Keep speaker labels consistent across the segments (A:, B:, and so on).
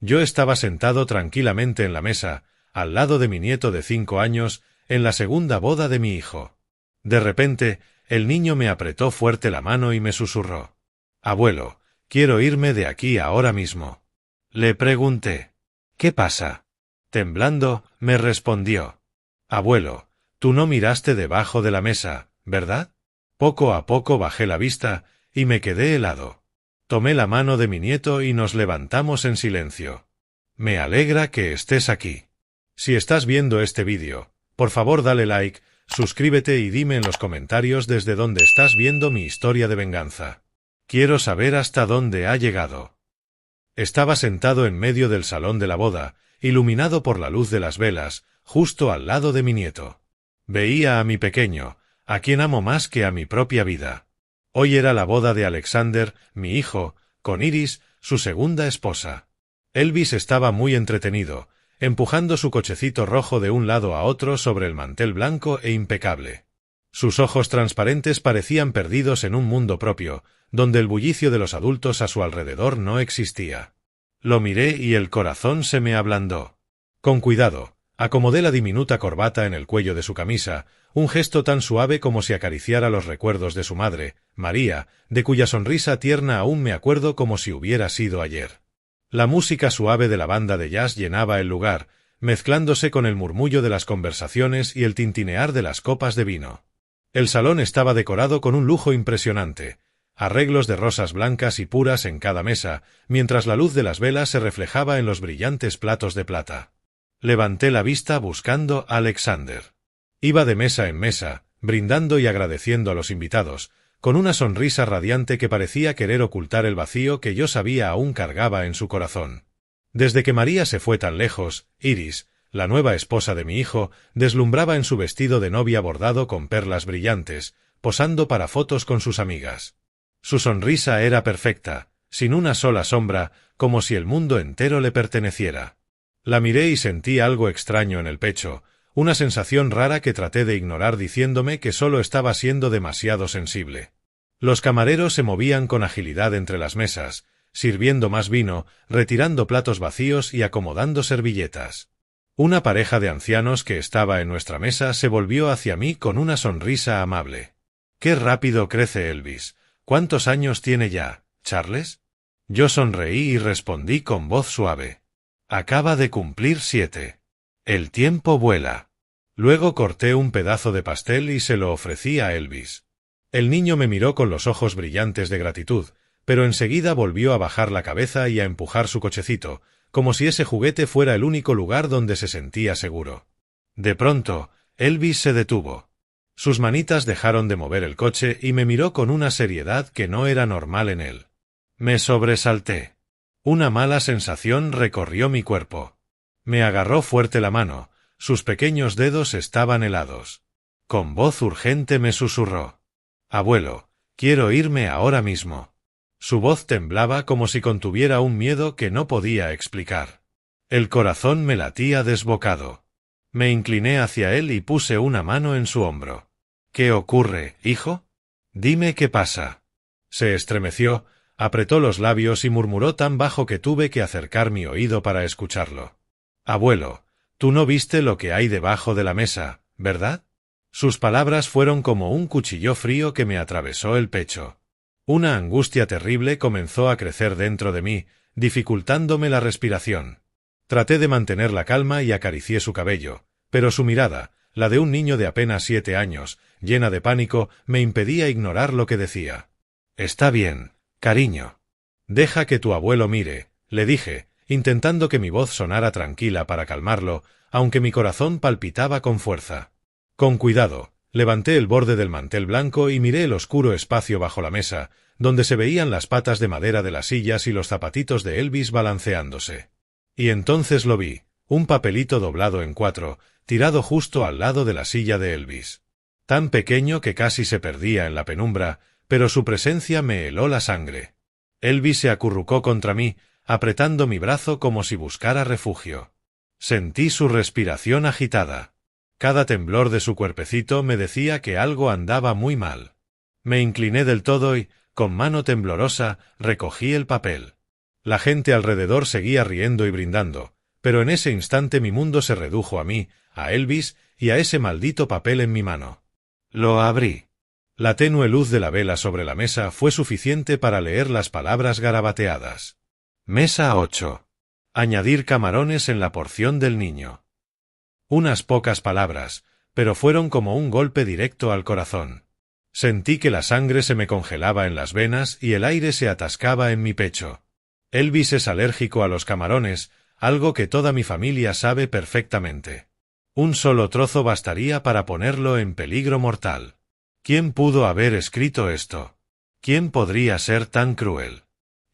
A: Yo estaba sentado tranquilamente en la mesa, al lado de mi nieto de 5 años, en la segunda boda de mi hijo. De repente, el niño me apretó fuerte la mano y me susurró: «Abuelo, quiero irme de aquí ahora mismo». Le pregunté: «¿Qué pasa?». Temblando, me respondió: «Abuelo, tú no miraste debajo de la mesa, ¿verdad?». Poco a poco bajé la vista y me quedé helado. Tomé la mano de mi nieto y nos levantamos en silencio. Me alegra que estés aquí. Si estás viendo este vídeo, por favor dale like, suscríbete y dime en los comentarios desde dónde estás viendo mi historia de venganza. Quiero saber hasta dónde ha llegado. Estaba sentado en medio del salón de la boda, iluminado por la luz de las velas, justo al lado de mi nieto. Veía a mi pequeño, a quien amo más que a mi propia vida. Hoy era la boda de Alexander, mi hijo, con Iris, su segunda esposa. Elvis estaba muy entretenido, empujando su cochecito rojo de un lado a otro sobre el mantel blanco e impecable. Sus ojos transparentes parecían perdidos en un mundo propio, donde el bullicio de los adultos a su alrededor no existía. Lo miré y el corazón se me ablandó. Con cuidado, acomodé la diminuta corbata en el cuello de su camisa, un gesto tan suave como si acariciara los recuerdos de su madre, María, de cuya sonrisa tierna aún me acuerdo como si hubiera sido ayer. La música suave de la banda de jazz llenaba el lugar, mezclándose con el murmullo de las conversaciones y el tintinear de las copas de vino. El salón estaba decorado con un lujo impresionante, arreglos de rosas blancas y puras en cada mesa, mientras la luz de las velas se reflejaba en los brillantes platos de plata. Levanté la vista buscando a Alexander. Iba de mesa en mesa, brindando y agradeciendo a los invitados, con una sonrisa radiante que parecía querer ocultar el vacío que yo sabía aún cargaba en su corazón. Desde que María se fue tan lejos, Iris, la nueva esposa de mi hijo, deslumbraba en su vestido de novia bordado con perlas brillantes, posando para fotos con sus amigas. Su sonrisa era perfecta, sin una sola sombra, como si el mundo entero le perteneciera. La miré y sentí algo extraño en el pecho, una sensación rara que traté de ignorar diciéndome que solo estaba siendo demasiado sensible. Los camareros se movían con agilidad entre las mesas, sirviendo más vino, retirando platos vacíos y acomodando servilletas. Una pareja de ancianos que estaba en nuestra mesa se volvió hacia mí con una sonrisa amable. «Qué rápido crece Elvis. ¿Cuántos años tiene ya, Charles?». Yo sonreí y respondí con voz suave: «Acaba de cumplir 7. El tiempo vuela». Luego corté un pedazo de pastel y se lo ofrecí a Elvis. El niño me miró con los ojos brillantes de gratitud, pero enseguida volvió a bajar la cabeza y a empujar su cochecito, como si ese juguete fuera el único lugar donde se sentía seguro. De pronto, Elvis se detuvo. Sus manitas dejaron de mover el coche y me miró con una seriedad que no era normal en él. Me sobresalté. Una mala sensación recorrió mi cuerpo. Me agarró fuerte la mano, sus pequeños dedos estaban helados. Con voz urgente me susurró: «Abuelo, quiero irme ahora mismo». Su voz temblaba como si contuviera un miedo que no podía explicar. El corazón me latía desbocado. Me incliné hacia él y puse una mano en su hombro. «¿Qué ocurre, hijo? Dime qué pasa». Se estremeció, apretó los labios y murmuró tan bajo que tuve que acercar mi oído para escucharlo: «Abuelo, tú no viste lo que hay debajo de la mesa, ¿verdad?». Sus palabras fueron como un cuchillo frío que me atravesó el pecho. Una angustia terrible comenzó a crecer dentro de mí, dificultándome la respiración. Traté de mantener la calma y acaricié su cabello, pero su mirada, la de un niño de apenas 7 años, llena de pánico, me impedía ignorar lo que decía. «Está bien, cariño. Deja que tu abuelo mire», le dije, intentando que mi voz sonara tranquila para calmarlo, aunque mi corazón palpitaba con fuerza. Con cuidado, levanté el borde del mantel blanco y miré el oscuro espacio bajo la mesa, donde se veían las patas de madera de las sillas y los zapatitos de Elvis balanceándose. Y entonces lo vi, un papelito doblado en 4, tirado justo al lado de la silla de Elvis. Tan pequeño que casi se perdía en la penumbra, pero su presencia me heló la sangre. Elvis se acurrucó contra mí, apretando mi brazo como si buscara refugio. Sentí su respiración agitada. Cada temblor de su cuerpecito me decía que algo andaba muy mal. Me incliné del todo y, con mano temblorosa, recogí el papel. La gente alrededor seguía riendo y brindando, pero en ese instante mi mundo se redujo a mí, a Elvis y a ese maldito papel en mi mano. Lo abrí. La tenue luz de la vela sobre la mesa fue suficiente para leer las palabras garabateadas. Mesa 8. Añadir camarones en la porción del niño. Unas pocas palabras, pero fueron como un golpe directo al corazón. Sentí que la sangre se me congelaba en las venas y el aire se atascaba en mi pecho. Elvis es alérgico a los camarones, algo que toda mi familia sabe perfectamente. Un solo trozo bastaría para ponerlo en peligro mortal. ¿Quién pudo haber escrito esto? ¿Quién podría ser tan cruel?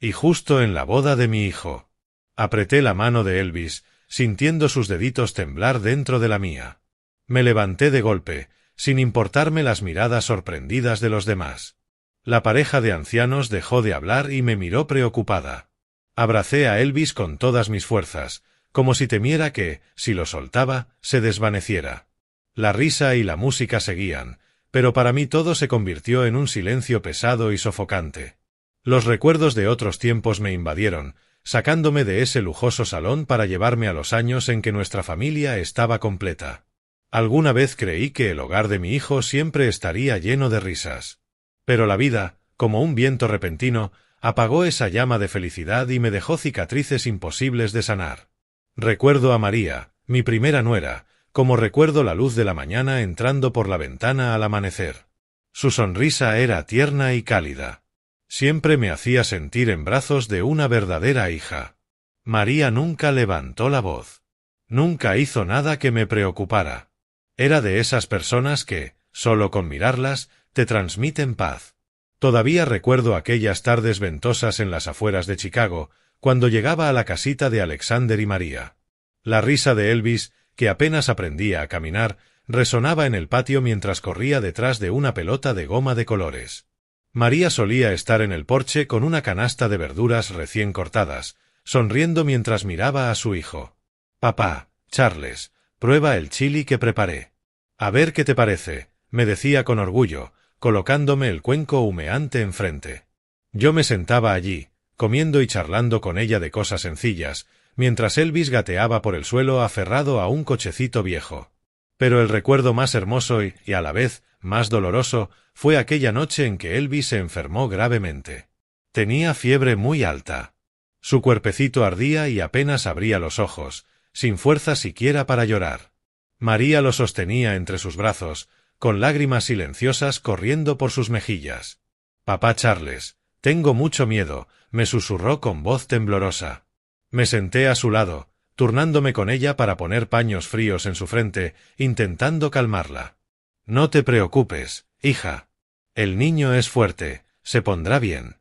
A: Y justo en la boda de mi hijo. Apreté la mano de Elvis, sintiendo sus deditos temblar dentro de la mía. Me levanté de golpe, sin importarme las miradas sorprendidas de los demás. La pareja de ancianos dejó de hablar y me miró preocupada. Abracé a Elvis con todas mis fuerzas, como si temiera que, si lo soltaba, se desvaneciera. La risa y la música seguían, pero para mí todo se convirtió en un silencio pesado y sofocante. Los recuerdos de otros tiempos me invadieron, sacándome de ese lujoso salón para llevarme a los años en que nuestra familia estaba completa. Alguna vez creí que el hogar de mi hijo siempre estaría lleno de risas. Pero la vida, como un viento repentino, apagó esa llama de felicidad y me dejó cicatrices imposibles de sanar. Recuerdo a María, mi primera nuera, como recuerdo la luz de la mañana entrando por la ventana al amanecer. Su sonrisa era tierna y cálida. Siempre me hacía sentir en brazos de una verdadera hija. María nunca levantó la voz. Nunca hizo nada que me preocupara. Era de esas personas que, solo con mirarlas, te transmiten paz. Todavía recuerdo aquellas tardes ventosas en las afueras de Chicago, cuando llegaba a la casita de Alexander y María. La risa de Elvis, que apenas aprendía a caminar, resonaba en el patio mientras corría detrás de una pelota de goma de colores. María solía estar en el porche con una canasta de verduras recién cortadas, sonriendo mientras miraba a su hijo. «Papá, Charles, prueba el chili que preparé. A ver qué te parece», me decía con orgullo, colocándome el cuenco humeante enfrente. Yo me sentaba allí, comiendo y charlando con ella de cosas sencillas, mientras Elvis gateaba por el suelo aferrado a un cochecito viejo. Pero el recuerdo más hermoso y, a la vez, más doloroso, fue aquella noche en que Elvis se enfermó gravemente. Tenía fiebre muy alta. Su cuerpecito ardía y apenas abría los ojos, sin fuerza siquiera para llorar. María lo sostenía entre sus brazos, con lágrimas silenciosas corriendo por sus mejillas. «Papá Charles, tengo mucho miedo», me susurró con voz temblorosa. Me senté a su lado, turnándome con ella para poner paños fríos en su frente, intentando calmarla. «No te preocupes, hija. El niño es fuerte, se pondrá bien».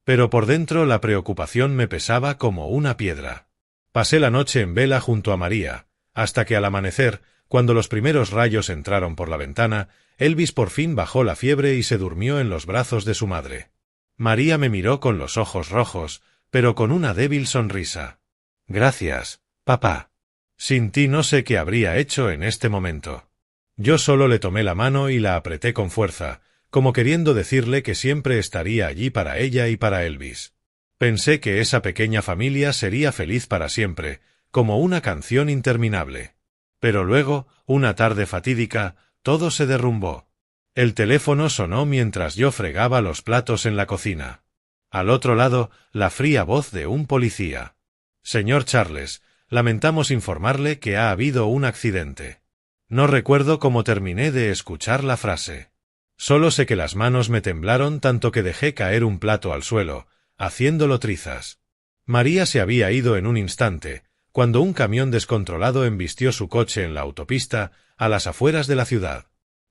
A: Pero por dentro la preocupación me pesaba como una piedra. Pasé la noche en vela junto a María, hasta que al amanecer, cuando los primeros rayos entraron por la ventana, Elvis por fin bajó la fiebre y se durmió en los brazos de su madre. María me miró con los ojos rojos, pero con una débil sonrisa. «Gracias, papá. Sin ti no sé qué habría hecho en este momento». Yo solo le tomé la mano y la apreté con fuerza, como queriendo decirle que siempre estaría allí para ella y para Elvis. Pensé que esa pequeña familia sería feliz para siempre, como una canción interminable. Pero luego, una tarde fatídica, todo se derrumbó. El teléfono sonó mientras yo fregaba los platos en la cocina. Al otro lado, la fría voz de un policía. «Señor Charles, lamentamos informarle que ha habido un accidente». No recuerdo cómo terminé de escuchar la frase. Solo sé que las manos me temblaron tanto que dejé caer un plato al suelo, haciéndolo trizas. María se había ido en un instante, cuando un camión descontrolado embistió su coche en la autopista, a las afueras de la ciudad.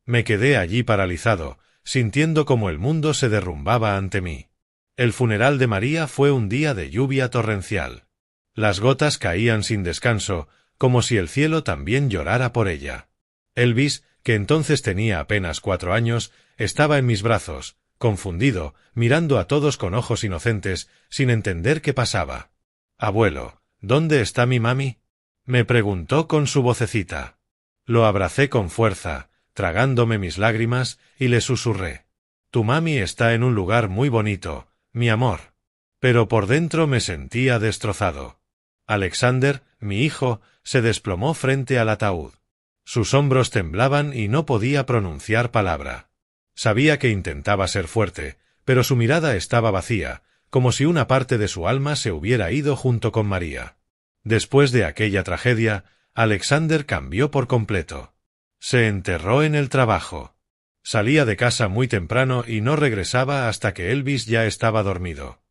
A: Me quedé allí paralizado, sintiendo como el mundo se derrumbaba ante mí. El funeral de María fue un día de lluvia torrencial. Las gotas caían sin descanso, como si el cielo también llorara por ella. Elvis, que entonces tenía apenas 4 años, estaba en mis brazos, confundido, mirando a todos con ojos inocentes, sin entender qué pasaba. «Abuelo, ¿dónde está mi mami?», me preguntó con su vocecita. Lo abracé con fuerza, tragándome mis lágrimas, y le susurré: «Tu mami está en un lugar muy bonito, mi amor». pero por dentro me sentía destrozado. Alexander, mi hijo, se desplomó frente al ataúd. Sus hombros temblaban y no podía pronunciar palabra. Sabía que intentaba ser fuerte, pero su mirada estaba vacía, como si una parte de su alma se hubiera ido junto con María. Después de aquella tragedia, Alexander cambió por completo. Se enterró en el trabajo. Salía de casa muy temprano y no regresaba hasta que Elvis ya estaba dormido.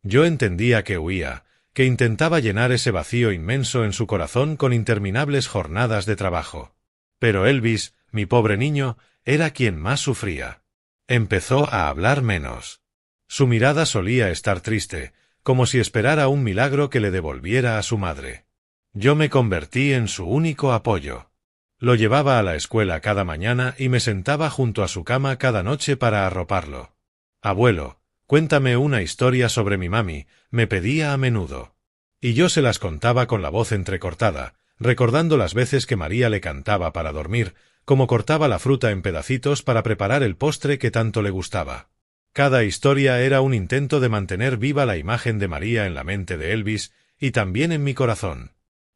A: Yo entendía que huía, que intentaba llenar ese vacío inmenso en su corazón con interminables jornadas de trabajo. Pero Elvis, mi pobre niño, era quien más sufría. Empezó a hablar menos. Su mirada solía estar triste, como si esperara un milagro que le devolviera a su madre. Yo me convertí en su único apoyo. Lo llevaba a la escuela cada mañana y me sentaba junto a su cama cada noche para arroparlo. «Abuelo, cuéntame una historia sobre mi mami», me pedía a menudo. Y yo se las contaba con la voz entrecortada, recordando las veces que María le cantaba para dormir, como cortaba la fruta en pedacitos para preparar el postre que tanto le gustaba. Cada historia era un intento de mantener viva la imagen de María en la mente de Elvis y también en mi corazón.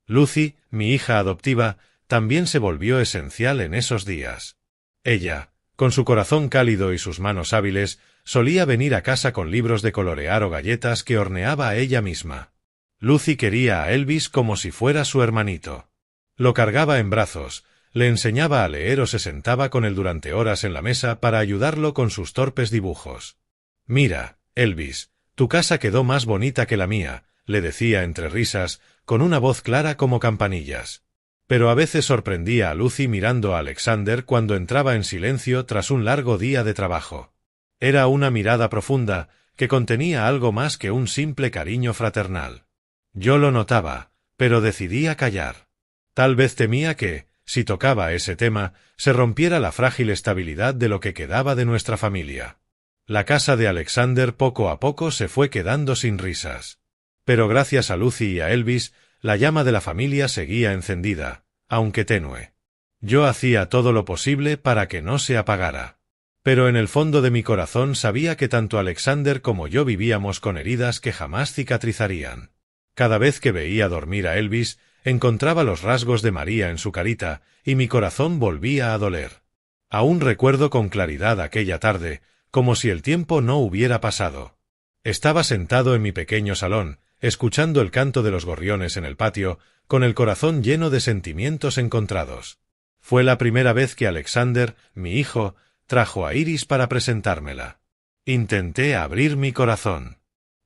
A: Lucy, mi hija adoptiva, también se volvió esencial en esos días. Ella, con su corazón cálido y sus manos hábiles, solía venir a casa con libros de colorear o galletas que horneaba a ella misma. Lucy quería a Elvis como si fuera su hermanito. Lo cargaba en brazos, le enseñaba a leer o se sentaba con él durante horas en la mesa para ayudarlo con sus torpes dibujos. «Mira, Elvis, tu casa quedó más bonita que la mía», le decía entre risas, con una voz clara como campanillas. Pero a veces sorprendía a Lucy mirando a Alexander cuando entraba en silencio tras un largo día de trabajo. Era una mirada profunda, que contenía algo más que un simple cariño fraternal. Yo lo notaba, pero decidía callar. Tal vez temía que, si tocaba ese tema, se rompiera la frágil estabilidad de lo que quedaba de nuestra familia. La casa de Alexander poco a poco se fue quedando sin risas. Pero gracias a Lucy y a Elvis, la llama de la familia seguía encendida, aunque tenue. Yo hacía todo lo posible para que no se apagara. Pero en el fondo de mi corazón sabía que tanto Alexander como yo vivíamos con heridas que jamás cicatrizarían. Cada vez que veía dormir a Elvis, encontraba los rasgos de María en su carita, y mi corazón volvía a doler. Aún recuerdo con claridad aquella tarde, como si el tiempo no hubiera pasado. Estaba sentado en mi pequeño salón, escuchando el canto de los gorriones en el patio, con el corazón lleno de sentimientos encontrados. Fue la primera vez que Alexander, mi hijo, trajo a Iris para presentármela. Intenté abrir mi corazón.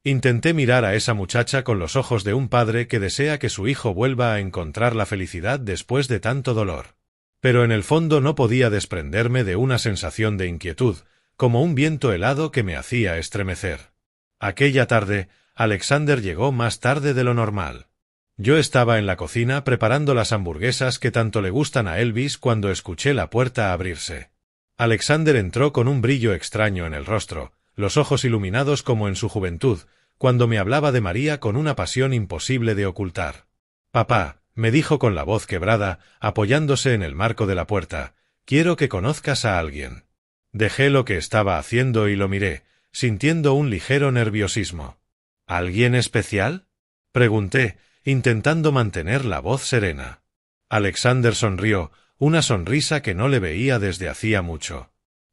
A: Intenté mirar a esa muchacha con los ojos de un padre que desea que su hijo vuelva a encontrar la felicidad después de tanto dolor. Pero en el fondo no podía desprenderme de una sensación de inquietud, como un viento helado que me hacía estremecer. Aquella tarde, Alexander llegó más tarde de lo normal. Yo estaba en la cocina preparando las hamburguesas que tanto le gustan a Elvis cuando escuché la puerta abrirse. Alexander entró con un brillo extraño en el rostro, los ojos iluminados como en su juventud, cuando me hablaba de María con una pasión imposible de ocultar. «Papá», me dijo con la voz quebrada, apoyándose en el marco de la puerta, «quiero que conozcas a alguien». Dejé lo que estaba haciendo y lo miré, sintiendo un ligero nerviosismo. «¿Alguien especial?», pregunté, intentando mantener la voz serena. Alexander sonrió, una sonrisa que no le veía desde hacía mucho.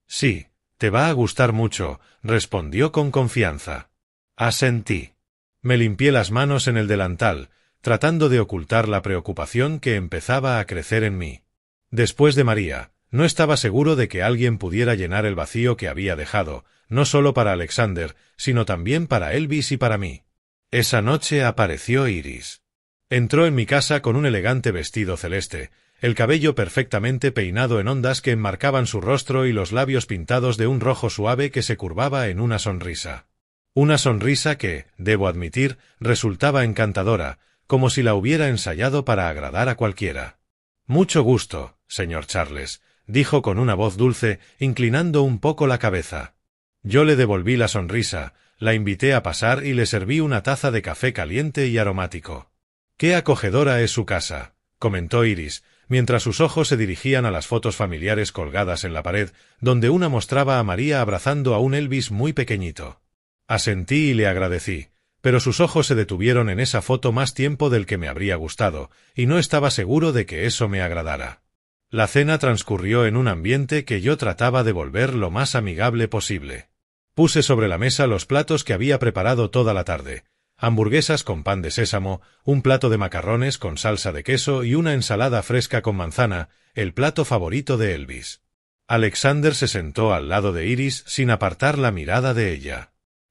A: «Sí, te va a gustar mucho», respondió con confianza. Asentí. Me limpié las manos en el delantal, tratando de ocultar la preocupación que empezaba a crecer en mí. Después de María, no estaba seguro de que alguien pudiera llenar el vacío que había dejado, no solo para Alexander, sino también para Elvis y para mí. Esa noche apareció Iris. Entró en mi casa con un elegante vestido celeste, el cabello perfectamente peinado en ondas que enmarcaban su rostro y los labios pintados de un rojo suave que se curvaba en una sonrisa. Una sonrisa que, debo admitir, resultaba encantadora, como si la hubiera ensayado para agradar a cualquiera. «Mucho gusto, señor Charles», dijo con una voz dulce, inclinando un poco la cabeza. Yo le devolví la sonrisa, la invité a pasar y le serví una taza de café caliente y aromático. «Qué acogedora es su casa», comentó Iris, mientras sus ojos se dirigían a las fotos familiares colgadas en la pared, donde una mostraba a María abrazando a un Elvis muy pequeñito. Asentí y le agradecí. pero sus ojos se detuvieron en esa foto más tiempo del que me habría gustado, y no estaba seguro de que eso me agradara. La cena transcurrió en un ambiente que yo trataba de volver lo más amigable posible. Puse sobre la mesa los platos que había preparado toda la tarde: hamburguesas con pan de sésamo, un plato de macarrones con salsa de queso y una ensalada fresca con manzana, el plato favorito de Elvis. Alexander se sentó al lado de Iris sin apartar la mirada de ella.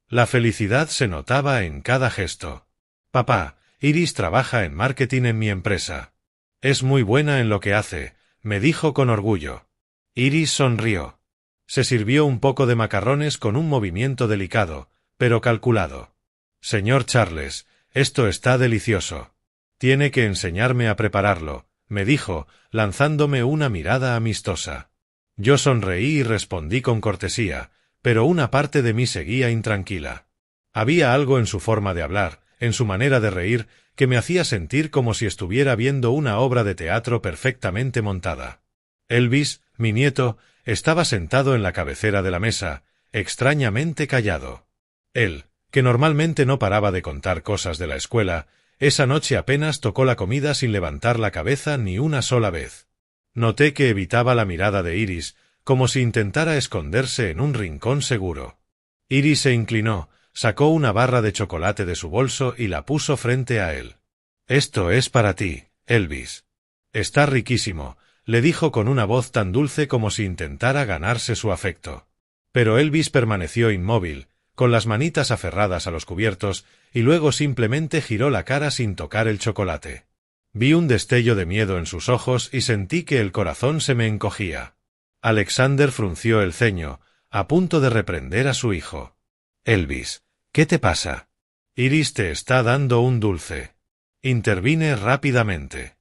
A: La felicidad se notaba en cada gesto. «Papá, Iris trabaja en marketing en mi empresa. Es muy buena en lo que hace», me dijo con orgullo. Iris sonrió. Se sirvió un poco de macarrones con un movimiento delicado, pero calculado. «Señor Charles, esto está delicioso. Tiene que enseñarme a prepararlo», me dijo, lanzándome una mirada amistosa. Yo sonreí y respondí con cortesía, pero una parte de mí seguía intranquila. Había algo en su forma de hablar, en su manera de reír, que me hacía sentir como si estuviera viendo una obra de teatro perfectamente montada. Elvis, mi nieto, estaba sentado en la cabecera de la mesa, extrañamente callado. Él, que normalmente no paraba de contar cosas de la escuela, esa noche apenas tocó la comida sin levantar la cabeza ni una sola vez. Noté que evitaba la mirada de Iris, como si intentara esconderse en un rincón seguro. Iris se inclinó, sacó una barra de chocolate de su bolso y la puso frente a él. «Esto es para ti, Elvis. Está riquísimo», le dijo con una voz tan dulce como si intentara ganarse su afecto. Pero Elvis permaneció inmóvil, con las manitas aferradas a los cubiertos, y luego simplemente giró la cara sin tocar el chocolate. Vi un destello de miedo en sus ojos y sentí que el corazón se me encogía. Alexander frunció el ceño, a punto de reprender a su hijo. «Elvis, ¿qué te pasa? Iris te está dando un dulce». Intervine rápidamente.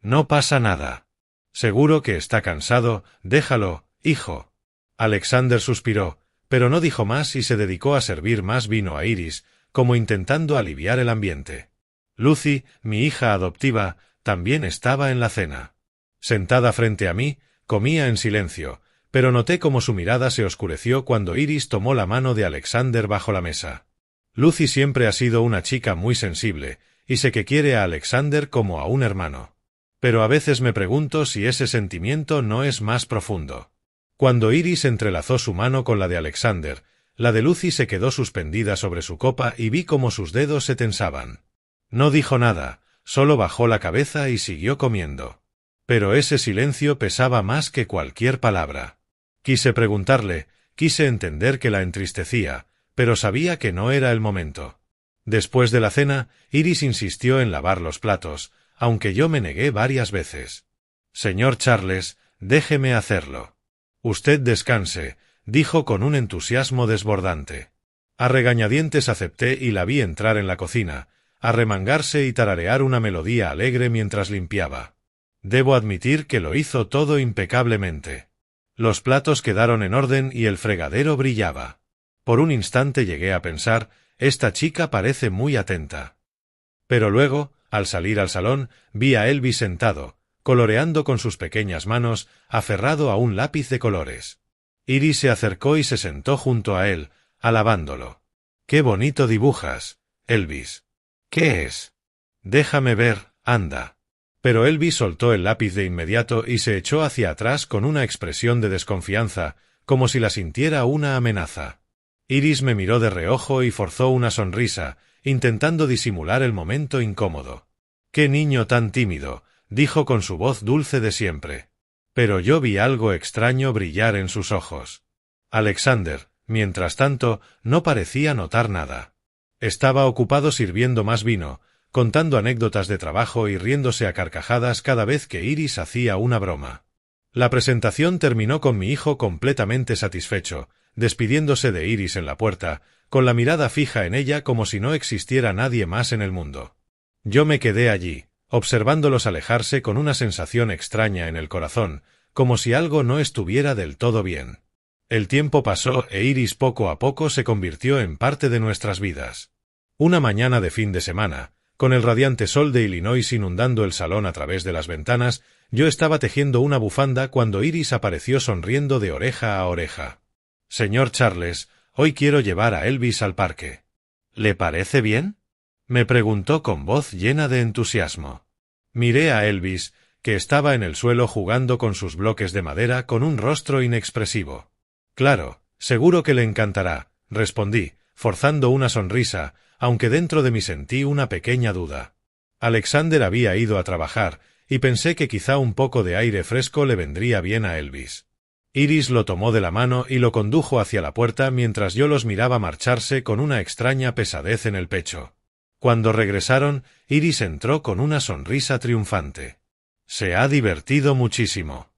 A: «No pasa nada. Seguro que está cansado, déjalo, hijo». Alexander suspiró, pero no dijo más y se dedicó a servir más vino a Iris, como intentando aliviar el ambiente. Lucy, mi hija adoptiva, también estaba en la cena. Sentada frente a mí, comía en silencio, pero noté cómo su mirada se oscureció cuando Iris tomó la mano de Alexander bajo la mesa. Lucy siempre ha sido una chica muy sensible, y sé que quiere a Alexander como a un hermano. Pero a veces me pregunto si ese sentimiento no es más profundo. Cuando Iris entrelazó su mano con la de Alexander, la de Lucy se quedó suspendida sobre su copa y vi cómo sus dedos se tensaban. No dijo nada, solo bajó la cabeza y siguió comiendo. Pero ese silencio pesaba más que cualquier palabra. Quise preguntarle, quise entender que la entristecía, pero sabía que no era el momento. Después de la cena, Iris insistió en lavar los platos, aunque yo me negué varias veces. «Señor Charles, déjeme hacerlo». «Usted descanse», dijo con un entusiasmo desbordante. A regañadientes acepté y la vi entrar en la cocina, arremangarse y tararear una melodía alegre mientras limpiaba. Debo admitir que lo hizo todo impecablemente. Los platos quedaron en orden y el fregadero brillaba. Por un instante llegué a pensar, esta chica parece muy atenta. Pero luego, al salir al salón, vi a Elvis sentado, coloreando con sus pequeñas manos, aferrado a un lápiz de colores. Iris se acercó y se sentó junto a él, alabándolo. «Qué bonito dibujas, Elvis». «¿Qué es?» «Déjame ver, anda». Pero Elvis soltó el lápiz de inmediato y se echó hacia atrás con una expresión de desconfianza, como si la sintiera una amenaza. Iris me miró de reojo y forzó una sonrisa, intentando disimular el momento incómodo. «Qué niño tan tímido», dijo con su voz dulce de siempre. Pero yo vi algo extraño brillar en sus ojos. Alexander, mientras tanto, no parecía notar nada. Estaba ocupado sirviendo más vino, contando anécdotas de trabajo y riéndose a carcajadas cada vez que Iris hacía una broma. La presentación terminó con mi hijo completamente satisfecho, despidiéndose de Iris en la puerta, con la mirada fija en ella como si no existiera nadie más en el mundo. Yo me quedé allí, observándolos alejarse con una sensación extraña en el corazón, como si algo no estuviera del todo bien. El tiempo pasó e Iris poco a poco se convirtió en parte de nuestras vidas. Una mañana de fin de semana, con el radiante sol de Illinois inundando el salón a través de las ventanas, yo estaba tejiendo una bufanda cuando Iris apareció sonriendo de oreja a oreja. «Señor Charles, hoy quiero llevar a Elvis al parque». ¿Le parece bien? Me preguntó con voz llena de entusiasmo. Miré a Elvis, que estaba en el suelo jugando con sus bloques de madera con un rostro inexpresivo. Claro, seguro que le encantará, respondí, forzando una sonrisa, aunque dentro de mí sentí una pequeña duda. Alexander había ido a trabajar, y pensé que quizá un poco de aire fresco le vendría bien a Elvis. Iris lo tomó de la mano y lo condujo hacia la puerta mientras yo los miraba marcharse con una extraña pesadez en el pecho. Cuando regresaron, Iris entró con una sonrisa triunfante. Se ha divertido muchísimo.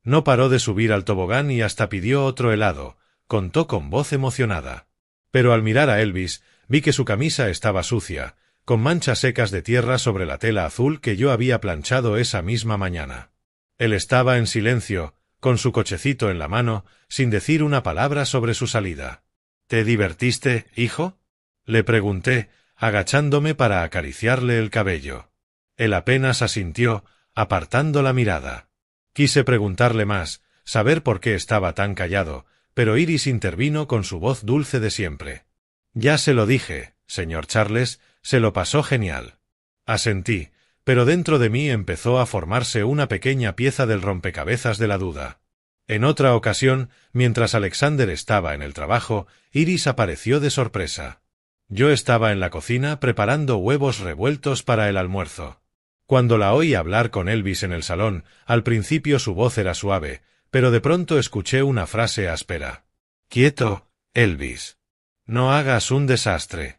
A: No paró de subir al tobogán y hasta pidió otro helado, contó con voz emocionada. Pero al mirar a Elvis, vi que su camisa estaba sucia, con manchas secas de tierra sobre la tela azul que yo había planchado esa misma mañana. Él estaba en silencio, con su cochecito en la mano, sin decir una palabra sobre su salida. ¿Te divertiste, hijo? Le pregunté, agachándome para acariciarle el cabello. Él apenas asintió, apartando la mirada. Quise preguntarle más, saber por qué estaba tan callado, pero Iris intervino con su voz dulce de siempre. Ya se lo dije, señor Charles, se lo pasó genial. Asentí, pero dentro de mí empezó a formarse una pequeña pieza del rompecabezas de la duda. En otra ocasión, mientras Alexander estaba en el trabajo, Iris apareció de sorpresa. Yo estaba en la cocina preparando huevos revueltos para el almuerzo. Cuando la oí hablar con Elvis en el salón, al principio su voz era suave, pero de pronto escuché una frase áspera. «Quieto, Elvis. No hagas un desastre.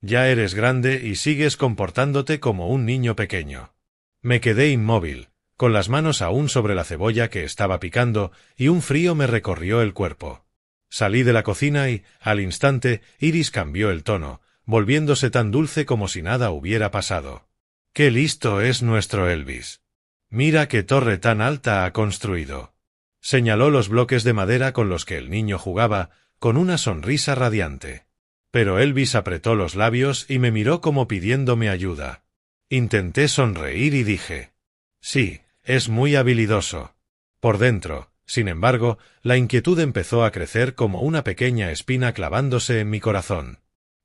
A: Ya eres grande y sigues comportándote como un niño pequeño». Me quedé inmóvil, con las manos aún sobre la cebolla que estaba picando, y un frío me recorrió el cuerpo. Salí de la cocina y, al instante, Iris cambió el tono, volviéndose tan dulce como si nada hubiera pasado. «¡Qué listo es nuestro Elvis! Mira qué torre tan alta ha construido». Señaló los bloques de madera con los que el niño jugaba, con una sonrisa radiante. Pero Elvis apretó los labios y me miró como pidiéndome ayuda. Intenté sonreír y dije: «Sí, es muy habilidoso». Por dentro, sin embargo, la inquietud empezó a crecer como una pequeña espina clavándose en mi corazón.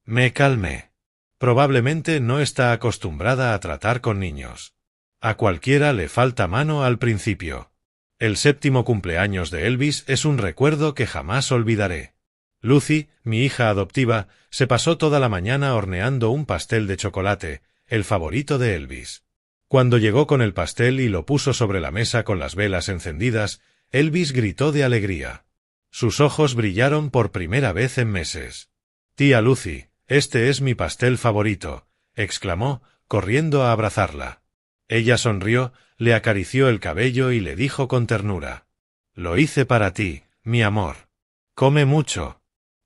A: Me calmé. Probablemente no está acostumbrada a tratar con niños. A cualquiera le falta mano al principio. El 7º cumpleaños de Elvis es un recuerdo que jamás olvidaré. Lucy, mi hija adoptiva, se pasó toda la mañana horneando un pastel de chocolate, el favorito de Elvis. Cuando llegó con el pastel y lo puso sobre la mesa con las velas encendidas, Elvis gritó de alegría. Sus ojos brillaron por primera vez en meses. «Tía Lucy, este es mi pastel favorito», exclamó, corriendo a abrazarla. Ella sonrió, le acarició el cabello y le dijo con ternura: «Lo hice para ti, mi amor. Come mucho».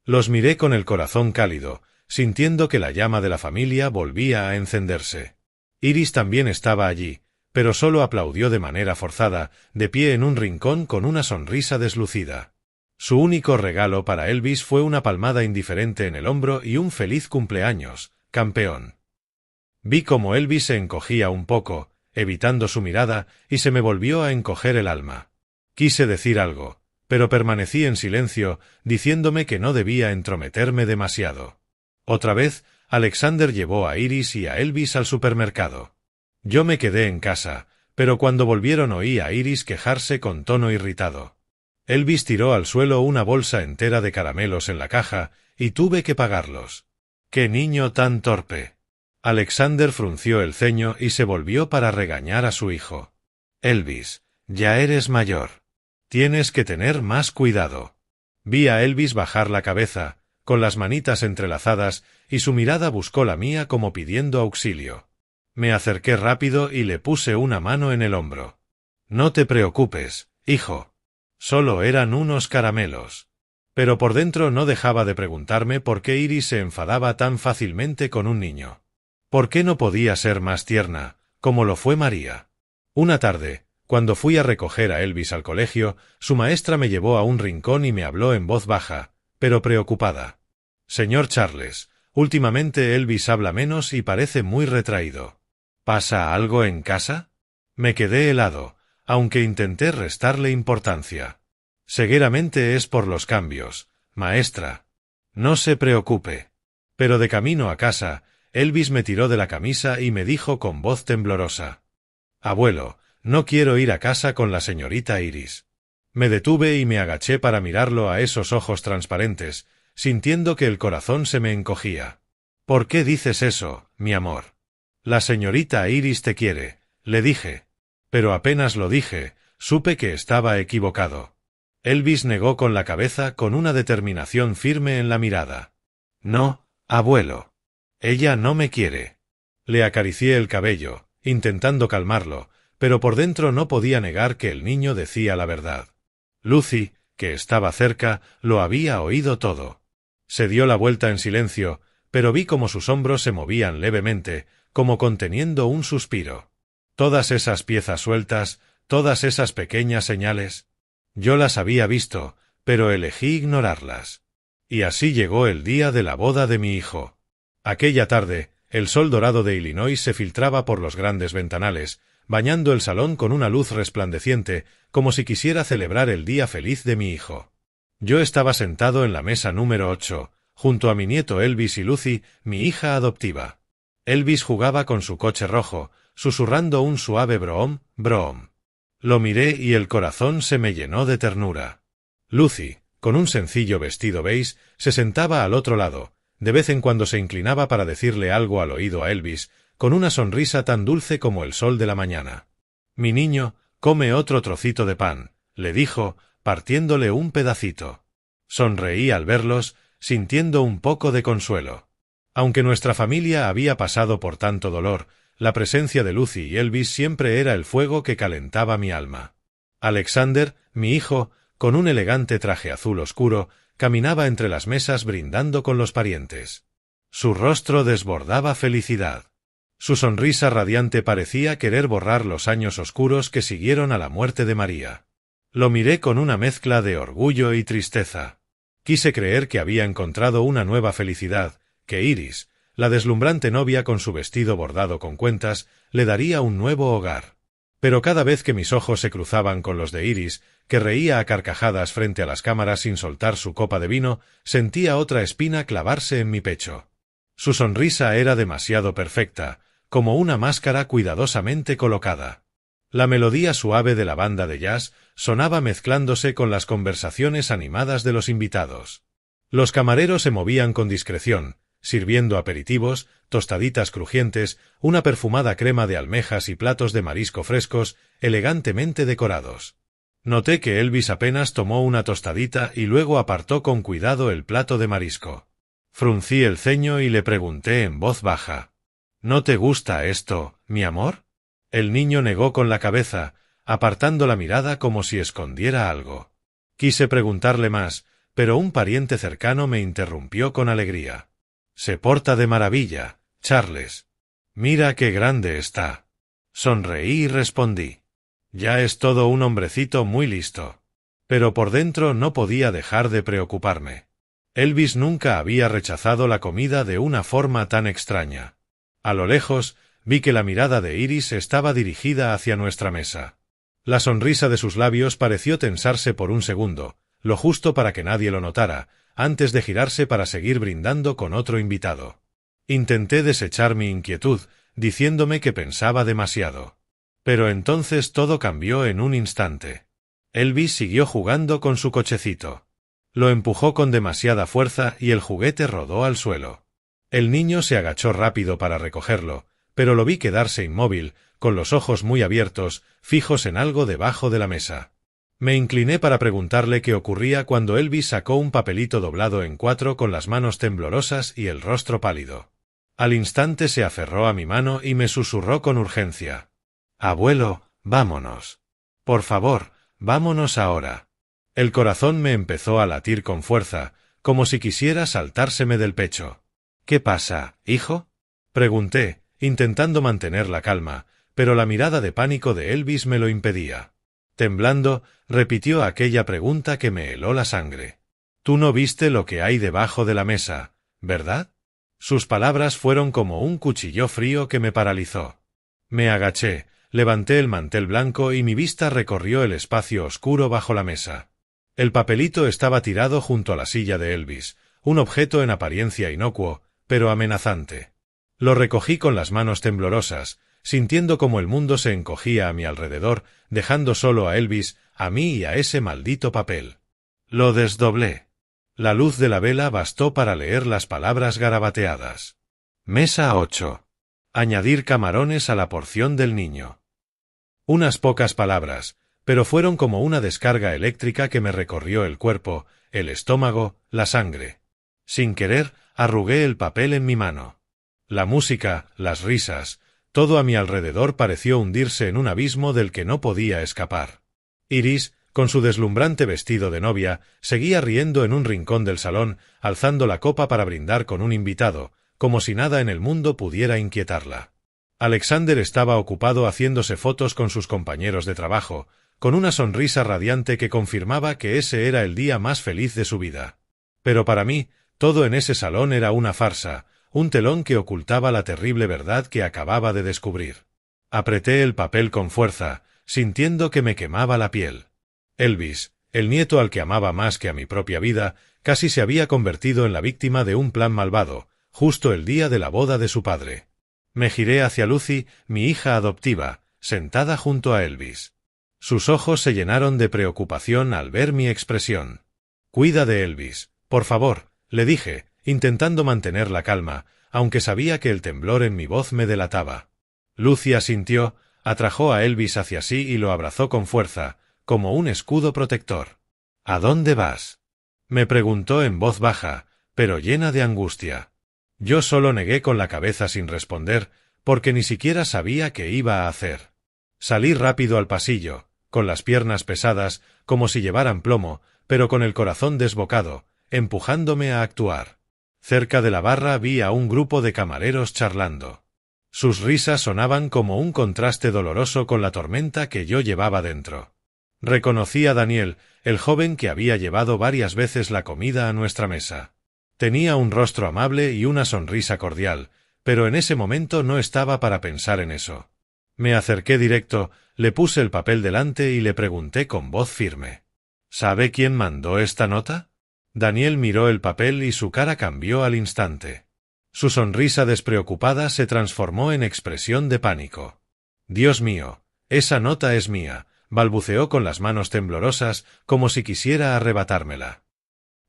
A: Los miré con el corazón cálido, sintiendo que la llama de la familia volvía a encenderse. Iris también estaba allí, pero solo aplaudió de manera forzada, de pie en un rincón con una sonrisa deslucida. Su único regalo para Elvis fue una palmada indiferente en el hombro y un feliz cumpleaños, campeón. Vi cómo Elvis se encogía un poco, evitando su mirada, y se me volvió a encoger el alma. Quise decir algo, pero permanecí en silencio, diciéndome que no debía entrometerme demasiado. Otra vez, Alexander llevó a Iris y a Elvis al supermercado. Yo me quedé en casa, pero cuando volvieron oí a Iris quejarse con tono irritado. Elvis tiró al suelo una bolsa entera de caramelos en la caja, y tuve que pagarlos. ¡Qué niño tan torpe! Alexander frunció el ceño y se volvió para regañar a su hijo. «Elvis, ya eres mayor. Tienes que tener más cuidado». Vi a Elvis bajar la cabeza, con las manitas entrelazadas, y su mirada buscó la mía como pidiendo auxilio. Me acerqué rápido y le puse una mano en el hombro. «No te preocupes, hijo. Solo eran unos caramelos». Pero por dentro no dejaba de preguntarme por qué Iris se enfadaba tan fácilmente con un niño. ¿Por qué no podía ser más tierna, como lo fue María? Una tarde, cuando fui a recoger a Elvis al colegio, su maestra me llevó a un rincón y me habló en voz baja, pero preocupada. «Señor Charles, últimamente Elvis habla menos y parece muy retraído. ¿Pasa algo en casa?» Me quedé helado, aunque intenté restarle importancia. «Seguramente es por los cambios, maestra. No se preocupe». Pero de camino a casa, Elvis me tiró de la camisa y me dijo con voz temblorosa: «Abuelo, no quiero ir a casa con la señorita Iris». Me detuve y me agaché para mirarlo a esos ojos transparentes, sintiendo que el corazón se me encogía. «¿Por qué dices eso, mi amor? La señorita Iris te quiere», le dije. Pero apenas lo dije, supe que estaba equivocado. Elvis negó con la cabeza con una determinación firme en la mirada. «No, abuelo. Ella no me quiere». Le acaricié el cabello, intentando calmarlo, pero por dentro no podía negar que el niño decía la verdad. Lucy, que estaba cerca, lo había oído todo. Se dio la vuelta en silencio, pero vi cómo sus hombros se movían levemente, como conteniendo un suspiro. Todas esas piezas sueltas, todas esas pequeñas señales. Yo las había visto, pero elegí ignorarlas. Y así llegó el día de la boda de mi hijo. Aquella tarde, el sol dorado de Illinois se filtraba por los grandes ventanales, bañando el salón con una luz resplandeciente, como si quisiera celebrar el día feliz de mi hijo. Yo estaba sentado en la mesa número 8, junto a mi nieto Elvis y Lucy, mi hija adoptiva. Elvis jugaba con su coche rojo, susurrando un suave broom, broom. Lo miré y el corazón se me llenó de ternura. Lucy, con un sencillo vestido beige, se sentaba al otro lado. De vez en cuando se inclinaba para decirle algo al oído a Elvis, con una sonrisa tan dulce como el sol de la mañana. «Mi niño, come otro trocito de pan», le dijo, partiéndole un pedacito. Sonreí al verlos, sintiendo un poco de consuelo. Aunque nuestra familia había pasado por tanto dolor, la presencia de Lucy y Elvis siempre era el fuego que calentaba mi alma. Alexander, mi hijo, con un elegante traje azul oscuro, caminaba entre las mesas brindando con los parientes. Su rostro desbordaba felicidad. Su sonrisa radiante parecía querer borrar los años oscuros que siguieron a la muerte de María. Lo miré con una mezcla de orgullo y tristeza. Quise creer que había encontrado una nueva felicidad, que Iris, la deslumbrante novia con su vestido bordado con cuentas, le daría un nuevo hogar. Pero cada vez que mis ojos se cruzaban con los de Iris, que reía a carcajadas frente a las cámaras sin soltar su copa de vino, sentía otra espina clavarse en mi pecho. Su sonrisa era demasiado perfecta, como una máscara cuidadosamente colocada. La melodía suave de la banda de jazz sonaba mezclándose con las conversaciones animadas de los invitados. Los camareros se movían con discreción, sirviendo aperitivos, tostaditas crujientes, una perfumada crema de almejas y platos de marisco frescos, elegantemente decorados. Noté que Elvis apenas tomó una tostadita y luego apartó con cuidado el plato de marisco. Fruncí el ceño y le pregunté en voz baja: «¿No te gusta esto, mi amor?» El niño negó con la cabeza, apartando la mirada como si escondiera algo. Quise preguntarle más, pero un pariente cercano me interrumpió con alegría. «Se porta de maravilla, Charles. Mira qué grande está». Sonreí y respondí: «Ya es todo un hombrecito muy listo». Pero por dentro no podía dejar de preocuparme. Elvis nunca había rechazado la comida de una forma tan extraña. A lo lejos, vi que la mirada de Iris estaba dirigida hacia nuestra mesa. La sonrisa de sus labios pareció tensarse por un segundo, lo justo para que nadie lo notara, antes de girarse para seguir brindando con otro invitado. Intenté desechar mi inquietud, diciéndome que pensaba demasiado. Pero entonces todo cambió en un instante. Elvis siguió jugando con su cochecito. Lo empujó con demasiada fuerza y el juguete rodó al suelo. El niño se agachó rápido para recogerlo, pero lo vi quedarse inmóvil, con los ojos muy abiertos, fijos en algo debajo de la mesa. Me incliné para preguntarle qué ocurría cuando Elvis sacó un papelito doblado en 4 con las manos temblorosas y el rostro pálido. Al instante se aferró a mi mano y me susurró con urgencia: «Abuelo, vámonos. Por favor, vámonos ahora». El corazón me empezó a latir con fuerza, como si quisiera saltárseme del pecho. «¿Qué pasa, hijo?», pregunté, intentando mantener la calma, pero la mirada de pánico de Elvis me lo impedía. Temblando, repitió aquella pregunta que me heló la sangre. «Tú no viste lo que hay debajo de la mesa, ¿verdad?». Sus palabras fueron como un cuchillo frío que me paralizó. Me agaché, levanté el mantel blanco y mi vista recorrió el espacio oscuro bajo la mesa. El papelito estaba tirado junto a la silla de Elvis, un objeto en apariencia inocuo, pero amenazante. Lo recogí con las manos temblorosas, sintiendo como el mundo se encogía a mi alrededor, dejando solo a Elvis, a mí y a ese maldito papel. Lo desdoblé. La luz de la vela bastó para leer las palabras garabateadas. Mesa 8. Añadir camarones a la porción del niño. Unas pocas palabras, pero fueron como una descarga eléctrica que me recorrió el cuerpo, el estómago, la sangre. Sin querer, arrugué el papel en mi mano. La música, las risas, todo a mi alrededor pareció hundirse en un abismo del que no podía escapar. Iris, con su deslumbrante vestido de novia, seguía riendo en un rincón del salón, alzando la copa para brindar con un invitado, como si nada en el mundo pudiera inquietarla. Alexander estaba ocupado haciéndose fotos con sus compañeros de trabajo, con una sonrisa radiante que confirmaba que ese era el día más feliz de su vida. Pero para mí, todo en ese salón era una farsa, un telón que ocultaba la terrible verdad que acababa de descubrir. Apreté el papel con fuerza, sintiendo que me quemaba la piel. Elvis, el nieto al que amaba más que a mi propia vida, casi se había convertido en la víctima de un plan malvado, justo el día de la boda de su padre. Me giré hacia Lucy, mi hija adoptiva, sentada junto a Elvis. Sus ojos se llenaron de preocupación al ver mi expresión. «Cuida de Elvis, por favor», le dije, intentando mantener la calma, aunque sabía que el temblor en mi voz me delataba. Lucy asintió, atrajo a Elvis hacia sí y lo abrazó con fuerza, como un escudo protector. «¿A dónde vas?», me preguntó en voz baja, pero llena de angustia. Yo solo negué con la cabeza sin responder, porque ni siquiera sabía qué iba a hacer. Salí rápido al pasillo, con las piernas pesadas, como si llevaran plomo, pero con el corazón desbocado, empujándome a actuar. Cerca de la barra vi a un grupo de camareros charlando. Sus risas sonaban como un contraste doloroso con la tormenta que yo llevaba dentro. Reconocí a Daniel, el joven que había llevado varias veces la comida a nuestra mesa. Tenía un rostro amable y una sonrisa cordial, pero en ese momento no estaba para pensar en eso. Me acerqué directo, le puse el papel delante y le pregunté con voz firme: «¿Sabe quién mandó esta nota?». Daniel miró el papel y su cara cambió al instante. Su sonrisa despreocupada se transformó en expresión de pánico. «Dios mío, esa nota es mía», balbuceó con las manos temblorosas, como si quisiera arrebatármela.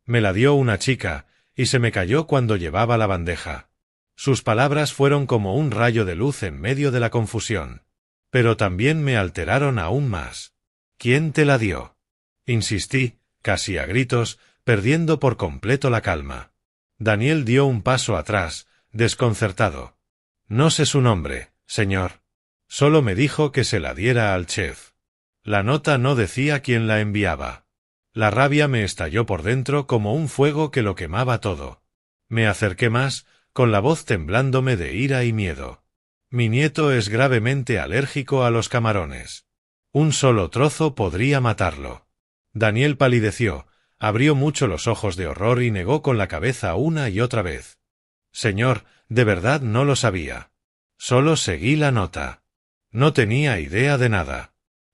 A: Me la dio una chica, y se me cayó cuando llevaba la bandeja. Sus palabras fueron como un rayo de luz en medio de la confusión. Pero también me alteraron aún más. «¿Quién te la dio?», insistí, casi a gritos, perdiendo por completo la calma. Daniel dio un paso atrás, desconcertado. «No sé su nombre, señor. Solo me dijo que se la diera al chef». La nota no decía quién la enviaba. La rabia me estalló por dentro como un fuego que lo quemaba todo. Me acerqué más, con la voz temblándome de ira y miedo. «Mi nieto es gravemente alérgico a los camarones. Un solo trozo podría matarlo». Daniel palideció, abrió mucho los ojos de horror y negó con la cabeza una y otra vez. «Señor, de verdad no lo sabía. Solo seguí la nota. No tenía idea de nada».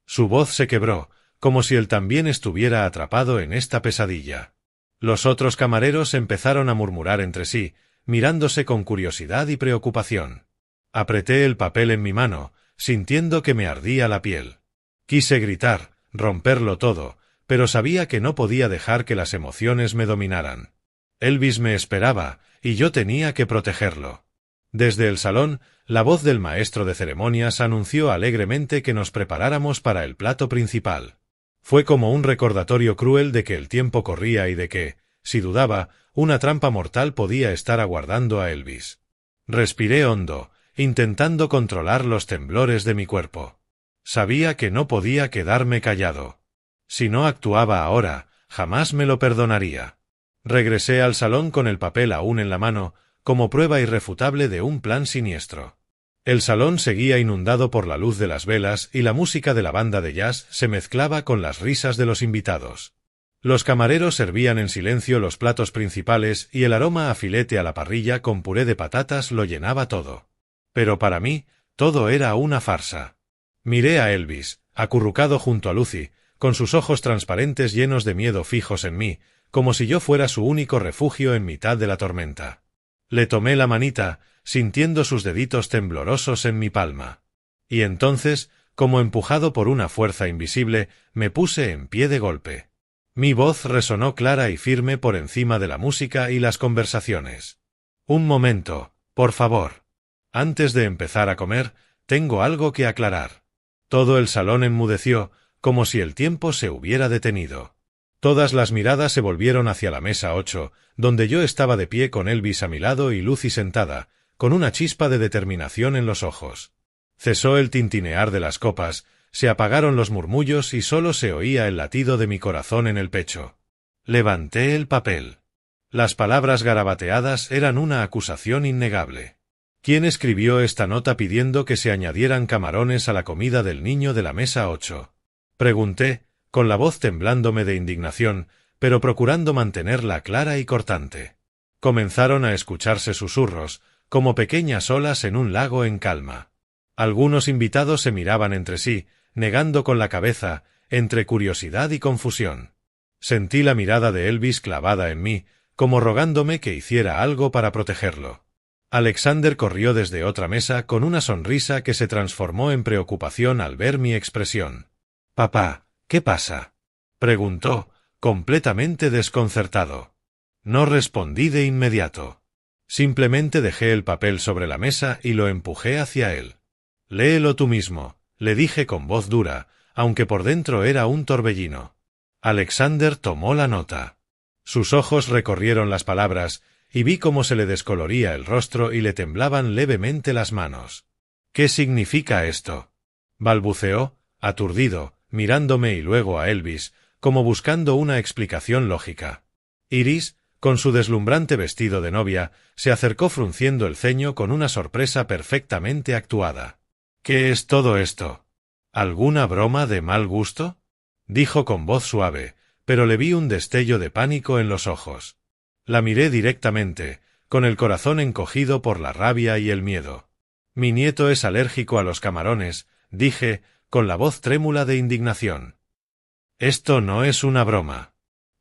A: Su voz se quebró, como si él también estuviera atrapado en esta pesadilla. Los otros camareros empezaron a murmurar entre sí, mirándose con curiosidad y preocupación. Apreté el papel en mi mano, sintiendo que me ardía la piel. Quise gritar, romperlo todo, pero sabía que no podía dejar que las emociones me dominaran. Elvis me esperaba, y yo tenía que protegerlo. Desde el salón, la voz del maestro de ceremonias anunció alegremente que nos preparáramos para el plato principal. Fue como un recordatorio cruel de que el tiempo corría y de que, si dudaba, una trampa mortal podía estar aguardando a Elvis. Respiré hondo, intentando controlar los temblores de mi cuerpo. Sabía que no podía quedarme callado. Si no actuaba ahora, jamás me lo perdonaría. Regresé al salón con el papel aún en la mano, como prueba irrefutable de un plan siniestro. El salón seguía inundado por la luz de las velas y la música de la banda de jazz se mezclaba con las risas de los invitados. Los camareros servían en silencio los platos principales y el aroma a filete a la parrilla con puré de patatas lo llenaba todo. Pero para mí, todo era una farsa. Miré a Elvis, acurrucado junto a Lucy, con sus ojos transparentes llenos de miedo fijos en mí, como si yo fuera su único refugio en mitad de la tormenta. Le tomé la manita, sintiendo sus deditos temblorosos en mi palma. Y entonces, como empujado por una fuerza invisible, me puse en pie de golpe. Mi voz resonó clara y firme por encima de la música y las conversaciones. Un momento, por favor. Antes de empezar a comer, tengo algo que aclarar. Todo el salón enmudeció, como si el tiempo se hubiera detenido. Todas las miradas se volvieron hacia la mesa 8, donde yo estaba de pie con Elvis a mi lado y Lucy sentada, con una chispa de determinación en los ojos. Cesó el tintinear de las copas, se apagaron los murmullos y solo se oía el latido de mi corazón en el pecho. Levanté el papel. Las palabras garabateadas eran una acusación innegable. ¿Quién escribió esta nota pidiendo que se añadieran camarones a la comida del niño de la mesa 8? Pregunté, con la voz temblándome de indignación, pero procurando mantenerla clara y cortante. Comenzaron a escucharse susurros, como pequeñas olas en un lago en calma. Algunos invitados se miraban entre sí, negando con la cabeza, entre curiosidad y confusión. Sentí la mirada de Elvis clavada en mí, como rogándome que hiciera algo para protegerlo. Alexander corrió desde otra mesa con una sonrisa que se transformó en preocupación al ver mi expresión. «Papá, ¿qué pasa?», preguntó, completamente desconcertado. No respondí de inmediato. Simplemente dejé el papel sobre la mesa y lo empujé hacia él. «Léelo tú mismo», le dije con voz dura, aunque por dentro era un torbellino. Alexander tomó la nota. Sus ojos recorrieron las palabras, y vi cómo se le descoloría el rostro y le temblaban levemente las manos. «¿Qué significa esto?», balbuceó, aturdido, mirándome y luego a Elvis, como buscando una explicación lógica. Iris, con su deslumbrante vestido de novia, se acercó frunciendo el ceño con una sorpresa perfectamente actuada. «¿Qué es todo esto? ¿Alguna broma de mal gusto?», dijo con voz suave, pero le vi un destello de pánico en los ojos. La miré directamente, con el corazón encogido por la rabia y el miedo. «Mi nieto es alérgico a los camarones», dije, con la voz trémula de indignación. «Esto no es una broma.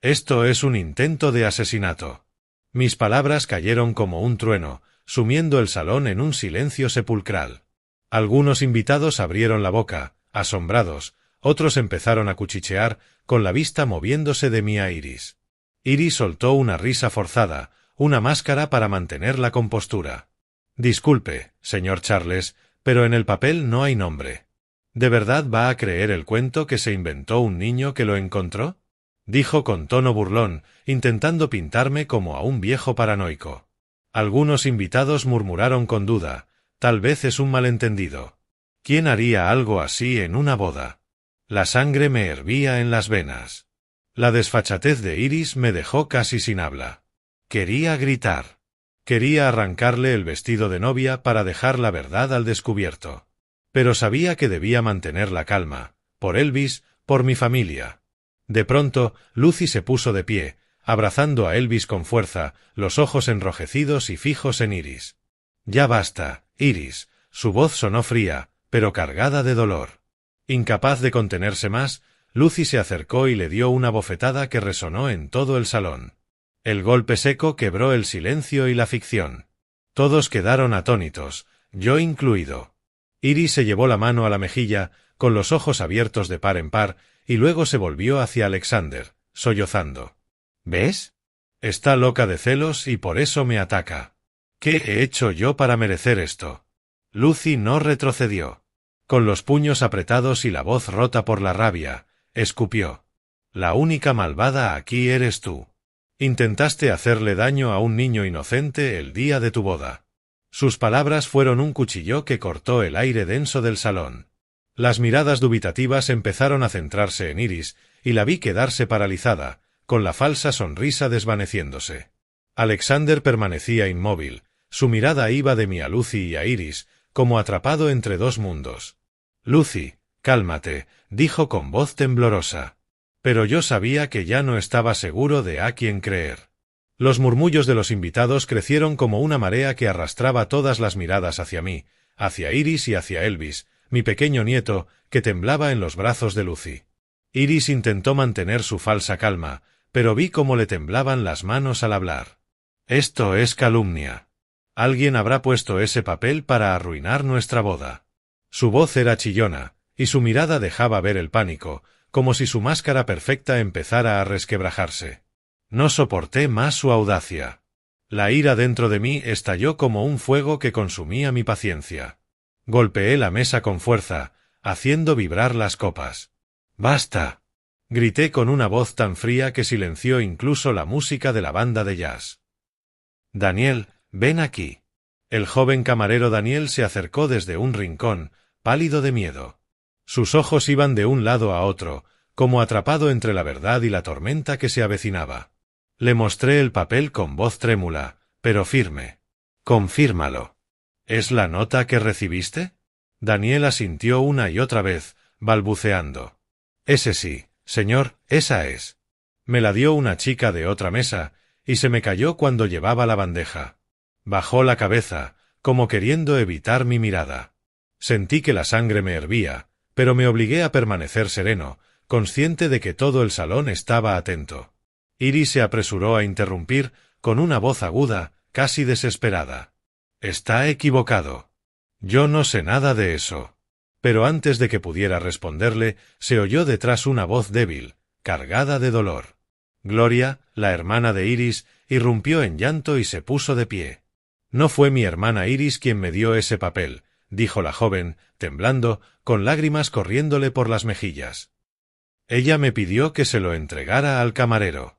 A: Esto es un intento de asesinato». Mis palabras cayeron como un trueno, sumiendo el salón en un silencio sepulcral. Algunos invitados abrieron la boca, asombrados, otros empezaron a cuchichear, con la vista moviéndose de mí a Iris. Iris soltó una risa forzada, una máscara para mantener la compostura. «Disculpe, señor Charles, pero en el papel no hay nombre. ¿De verdad va a creer el cuento que se inventó un niño que lo encontró?», dijo con tono burlón, intentando pintarme como a un viejo paranoico. Algunos invitados murmuraron con duda: «Tal vez es un malentendido. ¿Quién haría algo así en una boda?». La sangre me hervía en las venas. La desfachatez de Iris me dejó casi sin habla. Quería gritar. Quería arrancarle el vestido de novia para dejar la verdad al descubierto. Pero sabía que debía mantener la calma, por Elvis, por mi familia. De pronto, Lucy se puso de pie, abrazando a Elvis con fuerza, los ojos enrojecidos y fijos en Iris. «Ya basta, Iris», su voz sonó fría, pero cargada de dolor. Incapaz de contenerse más, Lucy se acercó y le dio una bofetada que resonó en todo el salón. El golpe seco quebró el silencio y la ficción. Todos quedaron atónitos, yo incluido. Iris se llevó la mano a la mejilla, con los ojos abiertos de par en par, y luego se volvió hacia Alexander, sollozando. «¿Ves? Está loca de celos y por eso me ataca. ¿Qué he hecho yo para merecer esto?». Lucy no retrocedió. Con los puños apretados y la voz rota por la rabia, escupió: «La única malvada aquí eres tú. Intentaste hacerle daño a un niño inocente el día de tu boda». Sus palabras fueron un cuchillo que cortó el aire denso del salón. Las miradas dubitativas empezaron a centrarse en Iris, y la vi quedarse paralizada, con la falsa sonrisa desvaneciéndose. Alexander permanecía inmóvil, su mirada iba de mí a Lucy y a Iris, como atrapado entre dos mundos. «Lucy, cálmate», dijo con voz temblorosa. Pero yo sabía que ya no estaba seguro de a quién creer. Los murmullos de los invitados crecieron como una marea que arrastraba todas las miradas hacia mí, hacia Iris y hacia Elvis, mi pequeño nieto, que temblaba en los brazos de Lucy. Iris intentó mantener su falsa calma, pero vi cómo le temblaban las manos al hablar. «Esto es calumnia. Alguien habrá puesto ese papel para arruinar nuestra boda. Su voz era chillona, y su mirada dejaba ver el pánico, como si su máscara perfecta empezara a resquebrajarse. No soporté más su audacia. La ira dentro de mí estalló como un fuego que consumía mi paciencia. Golpeé la mesa con fuerza, haciendo vibrar las copas. ¡Basta!, grité con una voz tan fría que silenció incluso la música de la banda de jazz. Daniel, ven aquí. El joven camarero Daniel se acercó desde un rincón, pálido de miedo. Sus ojos iban de un lado a otro, como atrapado entre la verdad y la tormenta que se avecinaba. Le mostré el papel con voz trémula, pero firme. «Confírmalo. ¿Es la nota que recibiste?» Daniel asintió una y otra vez, balbuceando. «Ese sí, señor, esa es». Me la dio una chica de otra mesa, y se me cayó cuando llevaba la bandeja. Bajó la cabeza, como queriendo evitar mi mirada. Sentí que la sangre me hervía, pero me obligué a permanecer sereno, consciente de que todo el salón estaba atento. Iris se apresuró a interrumpir, con una voz aguda, casi desesperada. «Está equivocado. Yo no sé nada de eso». Pero antes de que pudiera responderle, se oyó detrás una voz débil, cargada de dolor. Gloria, la hermana de Iris, irrumpió en llanto y se puso de pie. «No fue mi hermana Iris quien me dio ese papel», dijo la joven, temblando, con lágrimas corriéndole por las mejillas. «Ella me pidió que se lo entregara al camarero.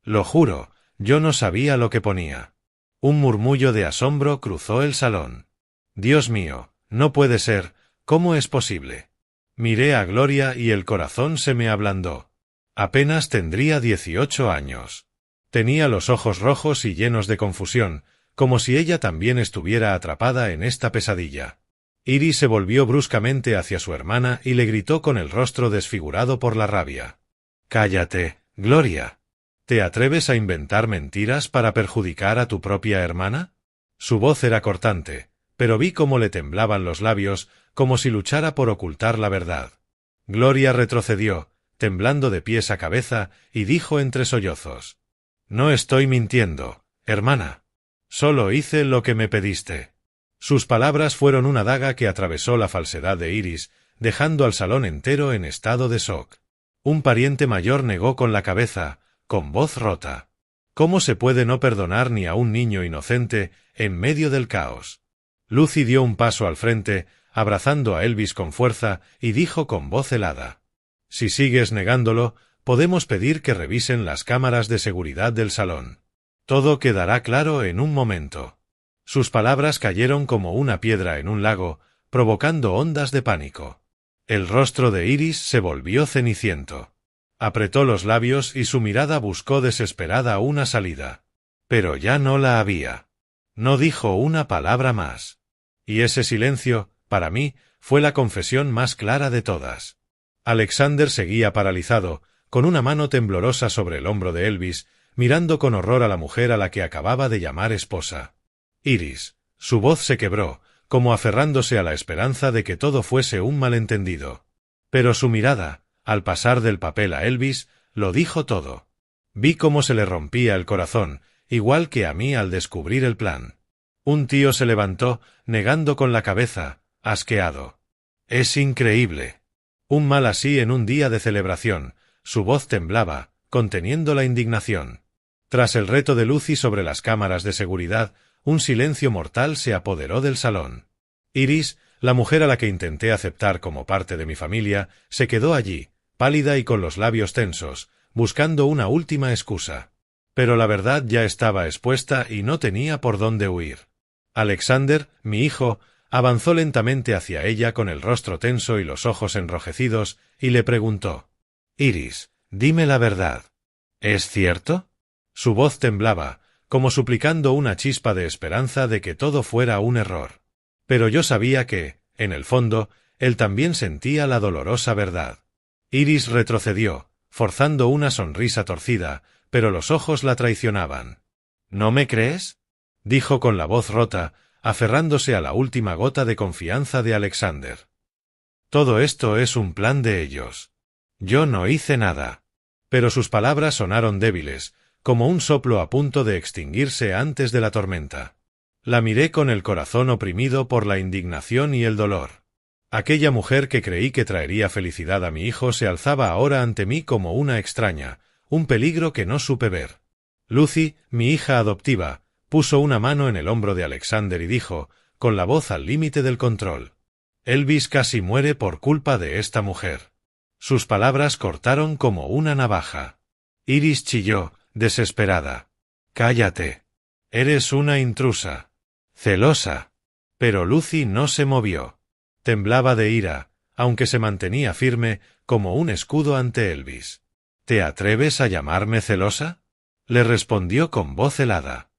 A: Lo juro, yo no sabía lo que ponía». Un murmullo de asombro cruzó el salón. «Dios mío, no puede ser, ¿cómo es posible?» Miré a Gloria y el corazón se me ablandó. Apenas tendría 18 años. Tenía los ojos rojos y llenos de confusión, como si ella también estuviera atrapada en esta pesadilla. Iris se volvió bruscamente hacia su hermana y le gritó con el rostro desfigurado por la rabia. «Cállate, Gloria. ¿Te atreves a inventar mentiras para perjudicar a tu propia hermana?» Su voz era cortante, pero vi cómo le temblaban los labios, como si luchara por ocultar la verdad. Gloria retrocedió, temblando de pies a cabeza, y dijo entre sollozos. «No estoy mintiendo, hermana. Solo hice lo que me pediste». Sus palabras fueron una daga que atravesó la falsedad de Iris, dejando al salón entero en estado de shock. Un pariente mayor negó con la cabeza, con voz rota. ¿Cómo se puede no perdonar ni a un niño inocente en medio del caos? Lucy dio un paso al frente, abrazando a Elvis con fuerza, y dijo con voz helada. «Si sigues negándolo, podemos pedir que revisen las cámaras de seguridad del salón. Todo quedará claro en un momento». Sus palabras cayeron como una piedra en un lago, provocando ondas de pánico. El rostro de Iris se volvió ceniciento. Apretó los labios y su mirada buscó desesperada una salida. Pero ya no la había. No dijo una palabra más. Y ese silencio, para mí, fue la confesión más clara de todas. Alexander seguía paralizado, con una mano temblorosa sobre el hombro de Elvis, mirando con horror a la mujer a la que acababa de llamar esposa. Iris. Su voz se quebró, como aferrándose a la esperanza de que todo fuese un malentendido. Pero su mirada, al pasar del papel a Elvis, lo dijo todo. Vi cómo se le rompía el corazón, igual que a mí al descubrir el plan. Un tío se levantó, negando con la cabeza, asqueado. «Es increíble». Un mal así en un día de celebración. Su voz temblaba, conteniendo la indignación. Tras el reto de Lucy sobre las cámaras de seguridad, un silencio mortal se apoderó del salón. Iris, la mujer a la que intenté aceptar como parte de mi familia, se quedó allí, pálida y con los labios tensos, buscando una última excusa. Pero la verdad ya estaba expuesta y no tenía por dónde huir. Alexander, mi hijo, avanzó lentamente hacia ella con el rostro tenso y los ojos enrojecidos, y le preguntó. «Iris, dime la verdad. ¿Es cierto?» Su voz temblaba, como suplicando una chispa de esperanza de que todo fuera un error. Pero yo sabía que, en el fondo, él también sentía la dolorosa verdad. Iris retrocedió, forzando una sonrisa torcida, pero los ojos la traicionaban. «¿No me crees?», dijo con la voz rota, aferrándose a la última gota de confianza de Alexander. «Todo esto es un plan de ellos. Yo no hice nada». Pero sus palabras sonaron débiles, como un soplo a punto de extinguirse antes de la tormenta. La miré con el corazón oprimido por la indignación y el dolor. Aquella mujer que creí que traería felicidad a mi hijo se alzaba ahora ante mí como una extraña, un peligro que no supe ver. Lucy, mi hija adoptiva, puso una mano en el hombro de Alexander y dijo, con la voz al límite del control: Elvis casi muere por culpa de esta mujer. Sus palabras cortaron como una navaja. Iris chilló, desesperada. Cállate. Eres una intrusa. Celosa. Pero Lucy no se movió. Temblaba de ira, aunque se mantenía firme, como un escudo ante Elvis. ¿Te atreves a llamarme celosa? Le respondió con voz helada.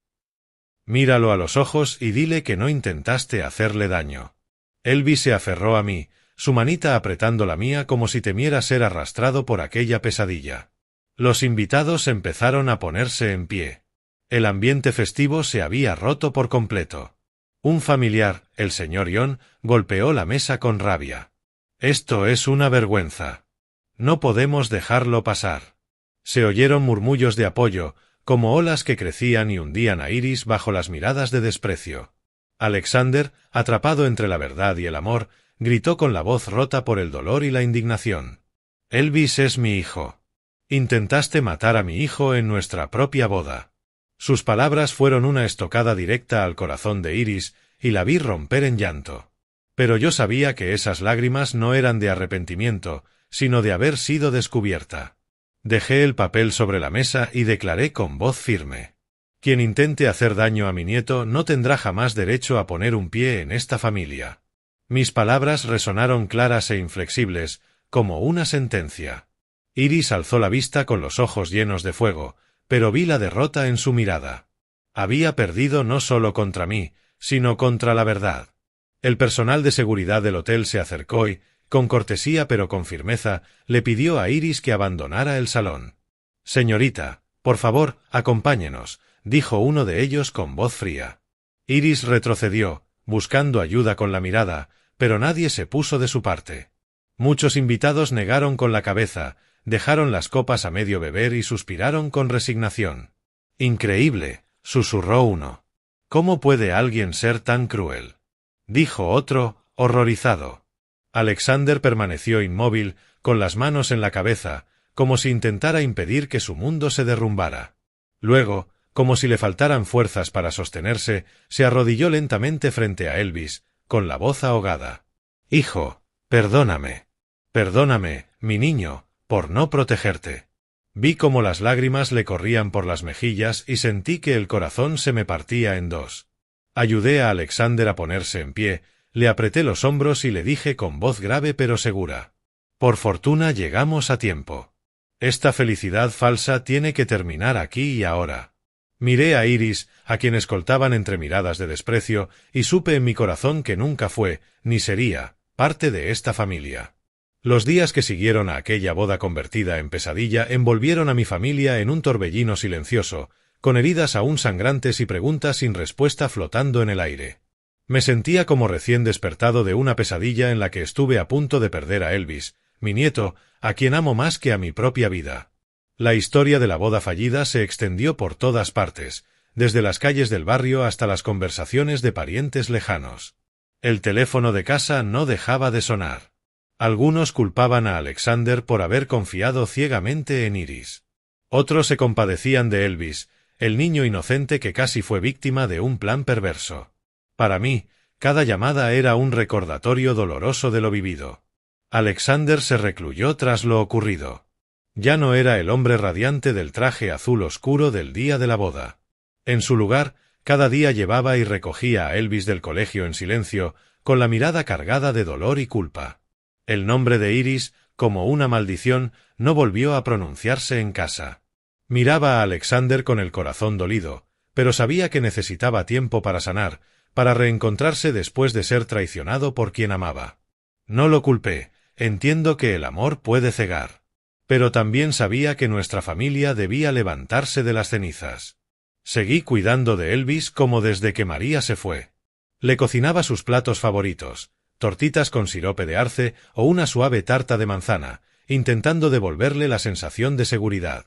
A: Míralo a los ojos y dile que no intentaste hacerle daño. Elvis se aferró a mí, su manita apretando la mía como si temiera ser arrastrado por aquella pesadilla. Los invitados empezaron a ponerse en pie. El ambiente festivo se había roto por completo. Un familiar, el señor Ion, golpeó la mesa con rabia. Esto es una vergüenza. No podemos dejarlo pasar. Se oyeron murmullos de apoyo, como olas que crecían y hundían a Iris bajo las miradas de desprecio. Alexander, atrapado entre la verdad y el amor, gritó con la voz rota por el dolor y la indignación. Elvis es mi hijo. Intentaste matar a mi hijo en nuestra propia boda. Sus palabras fueron una estocada directa al corazón de Iris, y la vi romper en llanto. Pero yo sabía que esas lágrimas no eran de arrepentimiento, sino de haber sido descubierta. Dejé el papel sobre la mesa y declaré con voz firme: quien intente hacer daño a mi nieto no tendrá jamás derecho a poner un pie en esta familia. Mis palabras resonaron claras e inflexibles, como una sentencia. Iris alzó la vista con los ojos llenos de fuego, pero vi la derrota en su mirada. Había perdido no solo contra mí, sino contra la verdad. El personal de seguridad del hotel se acercó y, con cortesía pero con firmeza, le pidió a Iris que abandonara el salón. Señorita, por favor, acompáñenos, dijo uno de ellos con voz fría. Iris retrocedió, buscando ayuda con la mirada, pero nadie se puso de su parte. Muchos invitados negaron con la cabeza, dejaron las copas a medio beber y suspiraron con resignación. Increíble, susurró uno. ¿Cómo puede alguien ser tan cruel? Dijo otro, horrorizado. Alexander permaneció inmóvil, con las manos en la cabeza, como si intentara impedir que su mundo se derrumbara. Luego, como si le faltaran fuerzas para sostenerse, se arrodilló lentamente frente a Elvis, con la voz ahogada. Hijo, perdóname. Perdóname, mi niño, por no protegerte. Vi cómo las lágrimas le corrían por las mejillas y sentí que el corazón se me partía en dos. Ayudé a Alexander a ponerse en pie, le apreté los hombros y le dije con voz grave pero segura: por fortuna llegamos a tiempo. Esta felicidad falsa tiene que terminar aquí y ahora. Miré a Iris, a quien escoltaban entre miradas de desprecio, y supe en mi corazón que nunca fue, ni sería, parte de esta familia. Los días que siguieron a aquella boda convertida en pesadilla envolvieron a mi familia en un torbellino silencioso, con heridas aún sangrantes y preguntas sin respuesta flotando en el aire. Me sentía como recién despertado de una pesadilla en la que estuve a punto de perder a Elvis, mi nieto, a quien amo más que a mi propia vida. La historia de la boda fallida se extendió por todas partes, desde las calles del barrio hasta las conversaciones de parientes lejanos. El teléfono de casa no dejaba de sonar. Algunos culpaban a Alexander por haber confiado ciegamente en Iris. Otros se compadecían de Elvis, el niño inocente que casi fue víctima de un plan perverso. Para mí, cada llamada era un recordatorio doloroso de lo vivido. Alexander se recluyó tras lo ocurrido. Ya no era el hombre radiante del traje azul oscuro del día de la boda. En su lugar, cada día llevaba y recogía a Elvis del colegio en silencio, con la mirada cargada de dolor y culpa. El nombre de Iris, como una maldición, no volvió a pronunciarse en casa. Miraba a Alexander con el corazón dolido, pero sabía que necesitaba tiempo para sanar, para reencontrarse después de ser traicionado por quien amaba. No lo culpé, entiendo que el amor puede cegar. Pero también sabía que nuestra familia debía levantarse de las cenizas. Seguí cuidando de Elvis como desde que María se fue. Le cocinaba sus platos favoritos, tortitas con sirope de arce o una suave tarta de manzana, intentando devolverle la sensación de seguridad.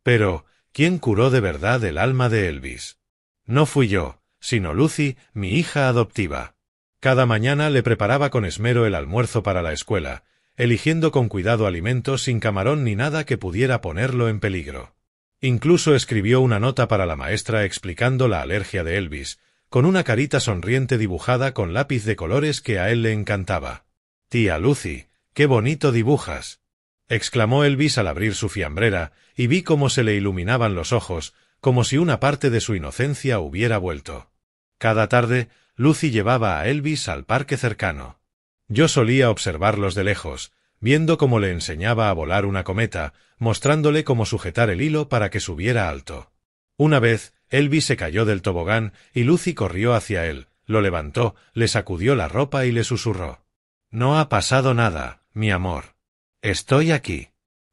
A: Pero, ¿quién curó de verdad el alma de Elvis? No fui yo, sino Lucy, mi hija adoptiva. Cada mañana le preparaba con esmero el almuerzo para la escuela, eligiendo con cuidado alimentos sin camarón ni nada que pudiera ponerlo en peligro. Incluso escribió una nota para la maestra explicando la alergia de Elvis, con una carita sonriente dibujada con lápiz de colores que a él le encantaba. «Tía Lucy, qué bonito dibujas», exclamó Elvis al abrir su fiambrera, y vi cómo se le iluminaban los ojos, como si una parte de su inocencia hubiera vuelto. Cada tarde, Lucy llevaba a Elvis al parque cercano. Yo solía observarlos de lejos, viendo cómo le enseñaba a volar una cometa, mostrándole cómo sujetar el hilo para que subiera alto. Una vez, Elvis se cayó del tobogán y Lucy corrió hacia él, lo levantó, le sacudió la ropa y le susurró: «No ha pasado nada, mi amor. Estoy aquí».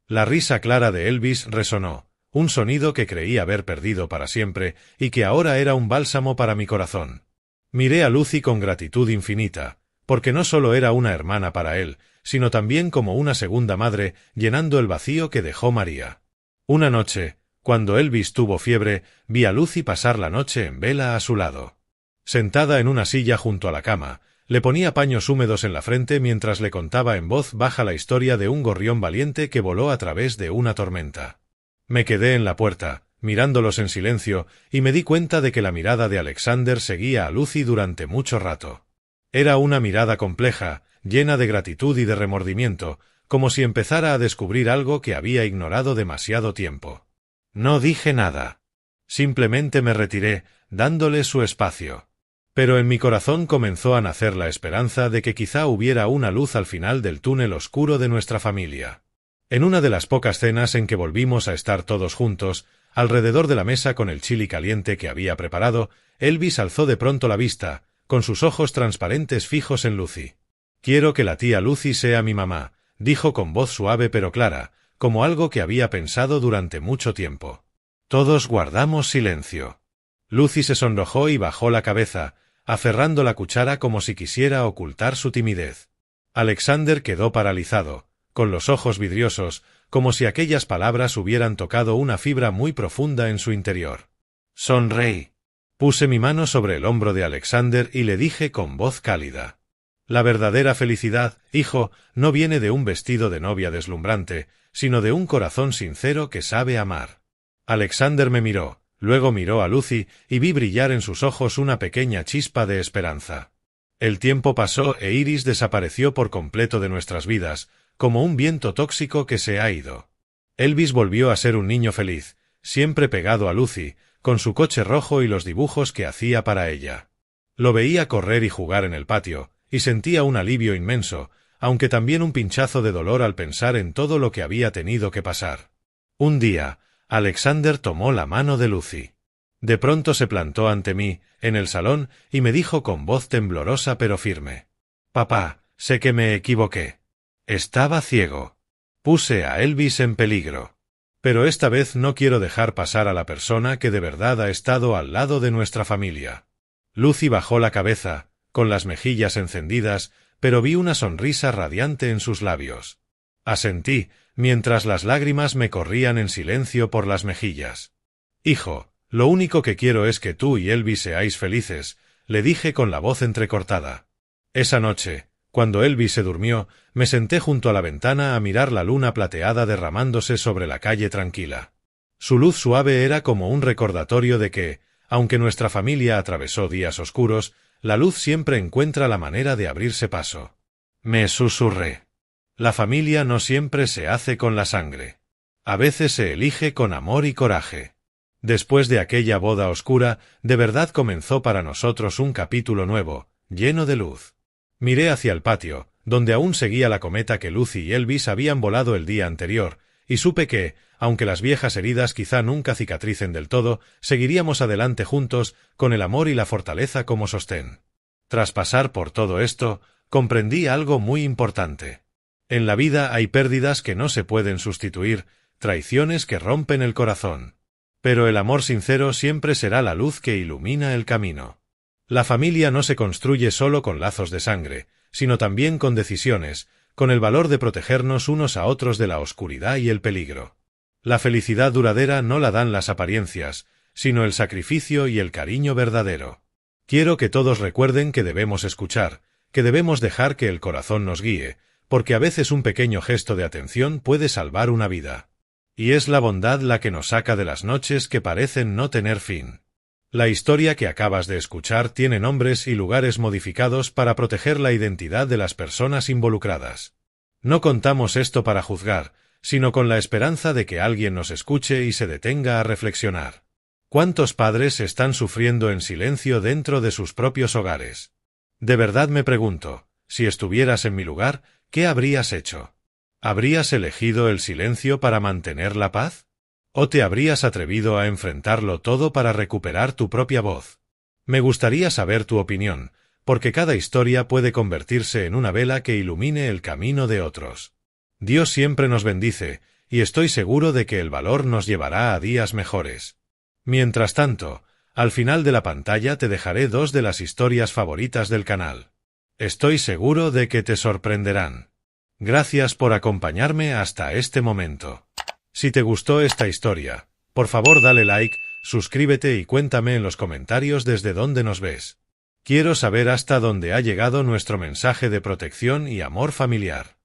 A: La risa clara de Elvis resonó, un sonido que creí haber perdido para siempre y que ahora era un bálsamo para mi corazón. Miré a Lucy con gratitud infinita, porque no solo era una hermana para él, sino también como una segunda madre, llenando el vacío que dejó María. Una noche, cuando Elvis tuvo fiebre, vi a Lucy pasar la noche en vela a su lado. Sentada en una silla junto a la cama, le ponía paños húmedos en la frente mientras le contaba en voz baja la historia de un gorrión valiente que voló a través de una tormenta. Me quedé en la puerta, mirándolos en silencio, y me di cuenta de que la mirada de Alexander seguía a Lucy durante mucho rato. Era una mirada compleja, llena de gratitud y de remordimiento, como si empezara a descubrir algo que había ignorado demasiado tiempo. No dije nada. Simplemente me retiré, dándole su espacio. Pero en mi corazón comenzó a nacer la esperanza de que quizá hubiera una luz al final del túnel oscuro de nuestra familia. En una de las pocas cenas en que volvimos a estar todos juntos, alrededor de la mesa con el chili caliente que había preparado, Elvis alzó de pronto la vista, con sus ojos transparentes fijos en Lucy. «Quiero que la tía Lucy sea mi mamá», dijo con voz suave pero clara, como algo que había pensado durante mucho tiempo. Todos guardamos silencio. Lucy se sonrojó y bajó la cabeza, aferrando la cuchara como si quisiera ocultar su timidez. Alexander quedó paralizado, con los ojos vidriosos, como si aquellas palabras hubieran tocado una fibra muy profunda en su interior. Sonreí. Puse mi mano sobre el hombro de Alexander y le dije con voz cálida: «La verdadera felicidad, hijo, no viene de un vestido de novia deslumbrante, sino de un corazón sincero que sabe amar». Alexander me miró, luego miró a Lucy y vi brillar en sus ojos una pequeña chispa de esperanza. El tiempo pasó e Iris desapareció por completo de nuestras vidas, como un viento tóxico que se ha ido. Elvis volvió a ser un niño feliz, siempre pegado a Lucy, con su coche rojo y los dibujos que hacía para ella. Lo veía correr y jugar en el patio, y sentía un alivio inmenso, aunque también un pinchazo de dolor al pensar en todo lo que había tenido que pasar. Un día, Alexander tomó la mano de Lucy. De pronto se plantó ante mí, en el salón, y me dijo con voz temblorosa pero firme: «Papá, sé que me equivoqué. Estaba ciego. Puse a Elvis en peligro. Pero esta vez no quiero dejar pasar a la persona que de verdad ha estado al lado de nuestra familia». Lucy bajó la cabeza, con las mejillas encendidas, pero vi una sonrisa radiante en sus labios. Asentí, mientras las lágrimas me corrían en silencio por las mejillas. «Hijo, lo único que quiero es que tú y Elvis seáis felices», le dije con la voz entrecortada. Esa noche, cuando Elvis se durmió, me senté junto a la ventana a mirar la luna plateada derramándose sobre la calle tranquila. Su luz suave era como un recordatorio de que, aunque nuestra familia atravesó días oscuros, la luz siempre encuentra la manera de abrirse paso. Me susurré: «La familia no siempre se hace con la sangre. A veces se elige con amor y coraje». Después de aquella boda oscura, de verdad comenzó para nosotros un capítulo nuevo, lleno de luz. Miré hacia el patio, donde aún seguía la cometa que Lucy y Elvis habían volado el día anterior, y supe que, aunque las viejas heridas quizá nunca cicatricen del todo, seguiríamos adelante juntos, con el amor y la fortaleza como sostén. Tras pasar por todo esto, comprendí algo muy importante. En la vida hay pérdidas que no se pueden sustituir, traiciones que rompen el corazón. Pero el amor sincero siempre será la luz que ilumina el camino. La familia no se construye solo con lazos de sangre, sino también con decisiones, con el valor de protegernos unos a otros de la oscuridad y el peligro. La felicidad duradera no la dan las apariencias, sino el sacrificio y el cariño verdadero. Quiero que todos recuerden que debemos escuchar, que debemos dejar que el corazón nos guíe, porque a veces un pequeño gesto de atención puede salvar una vida. Y es la bondad la que nos saca de las noches que parecen no tener fin. La historia que acabas de escuchar tiene nombres y lugares modificados para proteger la identidad de las personas involucradas. No contamos esto para juzgar, sino con la esperanza de que alguien nos escuche y se detenga a reflexionar. ¿Cuántos padres están sufriendo en silencio dentro de sus propios hogares? De verdad me pregunto, si estuvieras en mi lugar, ¿qué habrías hecho? ¿Habrías elegido el silencio para mantener la paz? ¿O te habrías atrevido a enfrentarlo todo para recuperar tu propia voz? Me gustaría saber tu opinión, porque cada historia puede convertirse en una vela que ilumine el camino de otros. Dios siempre nos bendice, y estoy seguro de que el valor nos llevará a días mejores. Mientras tanto, al final de la pantalla te dejaré 2 de las historias favoritas del canal. Estoy seguro de que te sorprenderán. Gracias por acompañarme hasta este momento. Si te gustó esta historia, por favor dale like, suscríbete y cuéntame en los comentarios desde dónde nos ves. Quiero saber hasta dónde ha llegado nuestro mensaje de protección y amor familiar.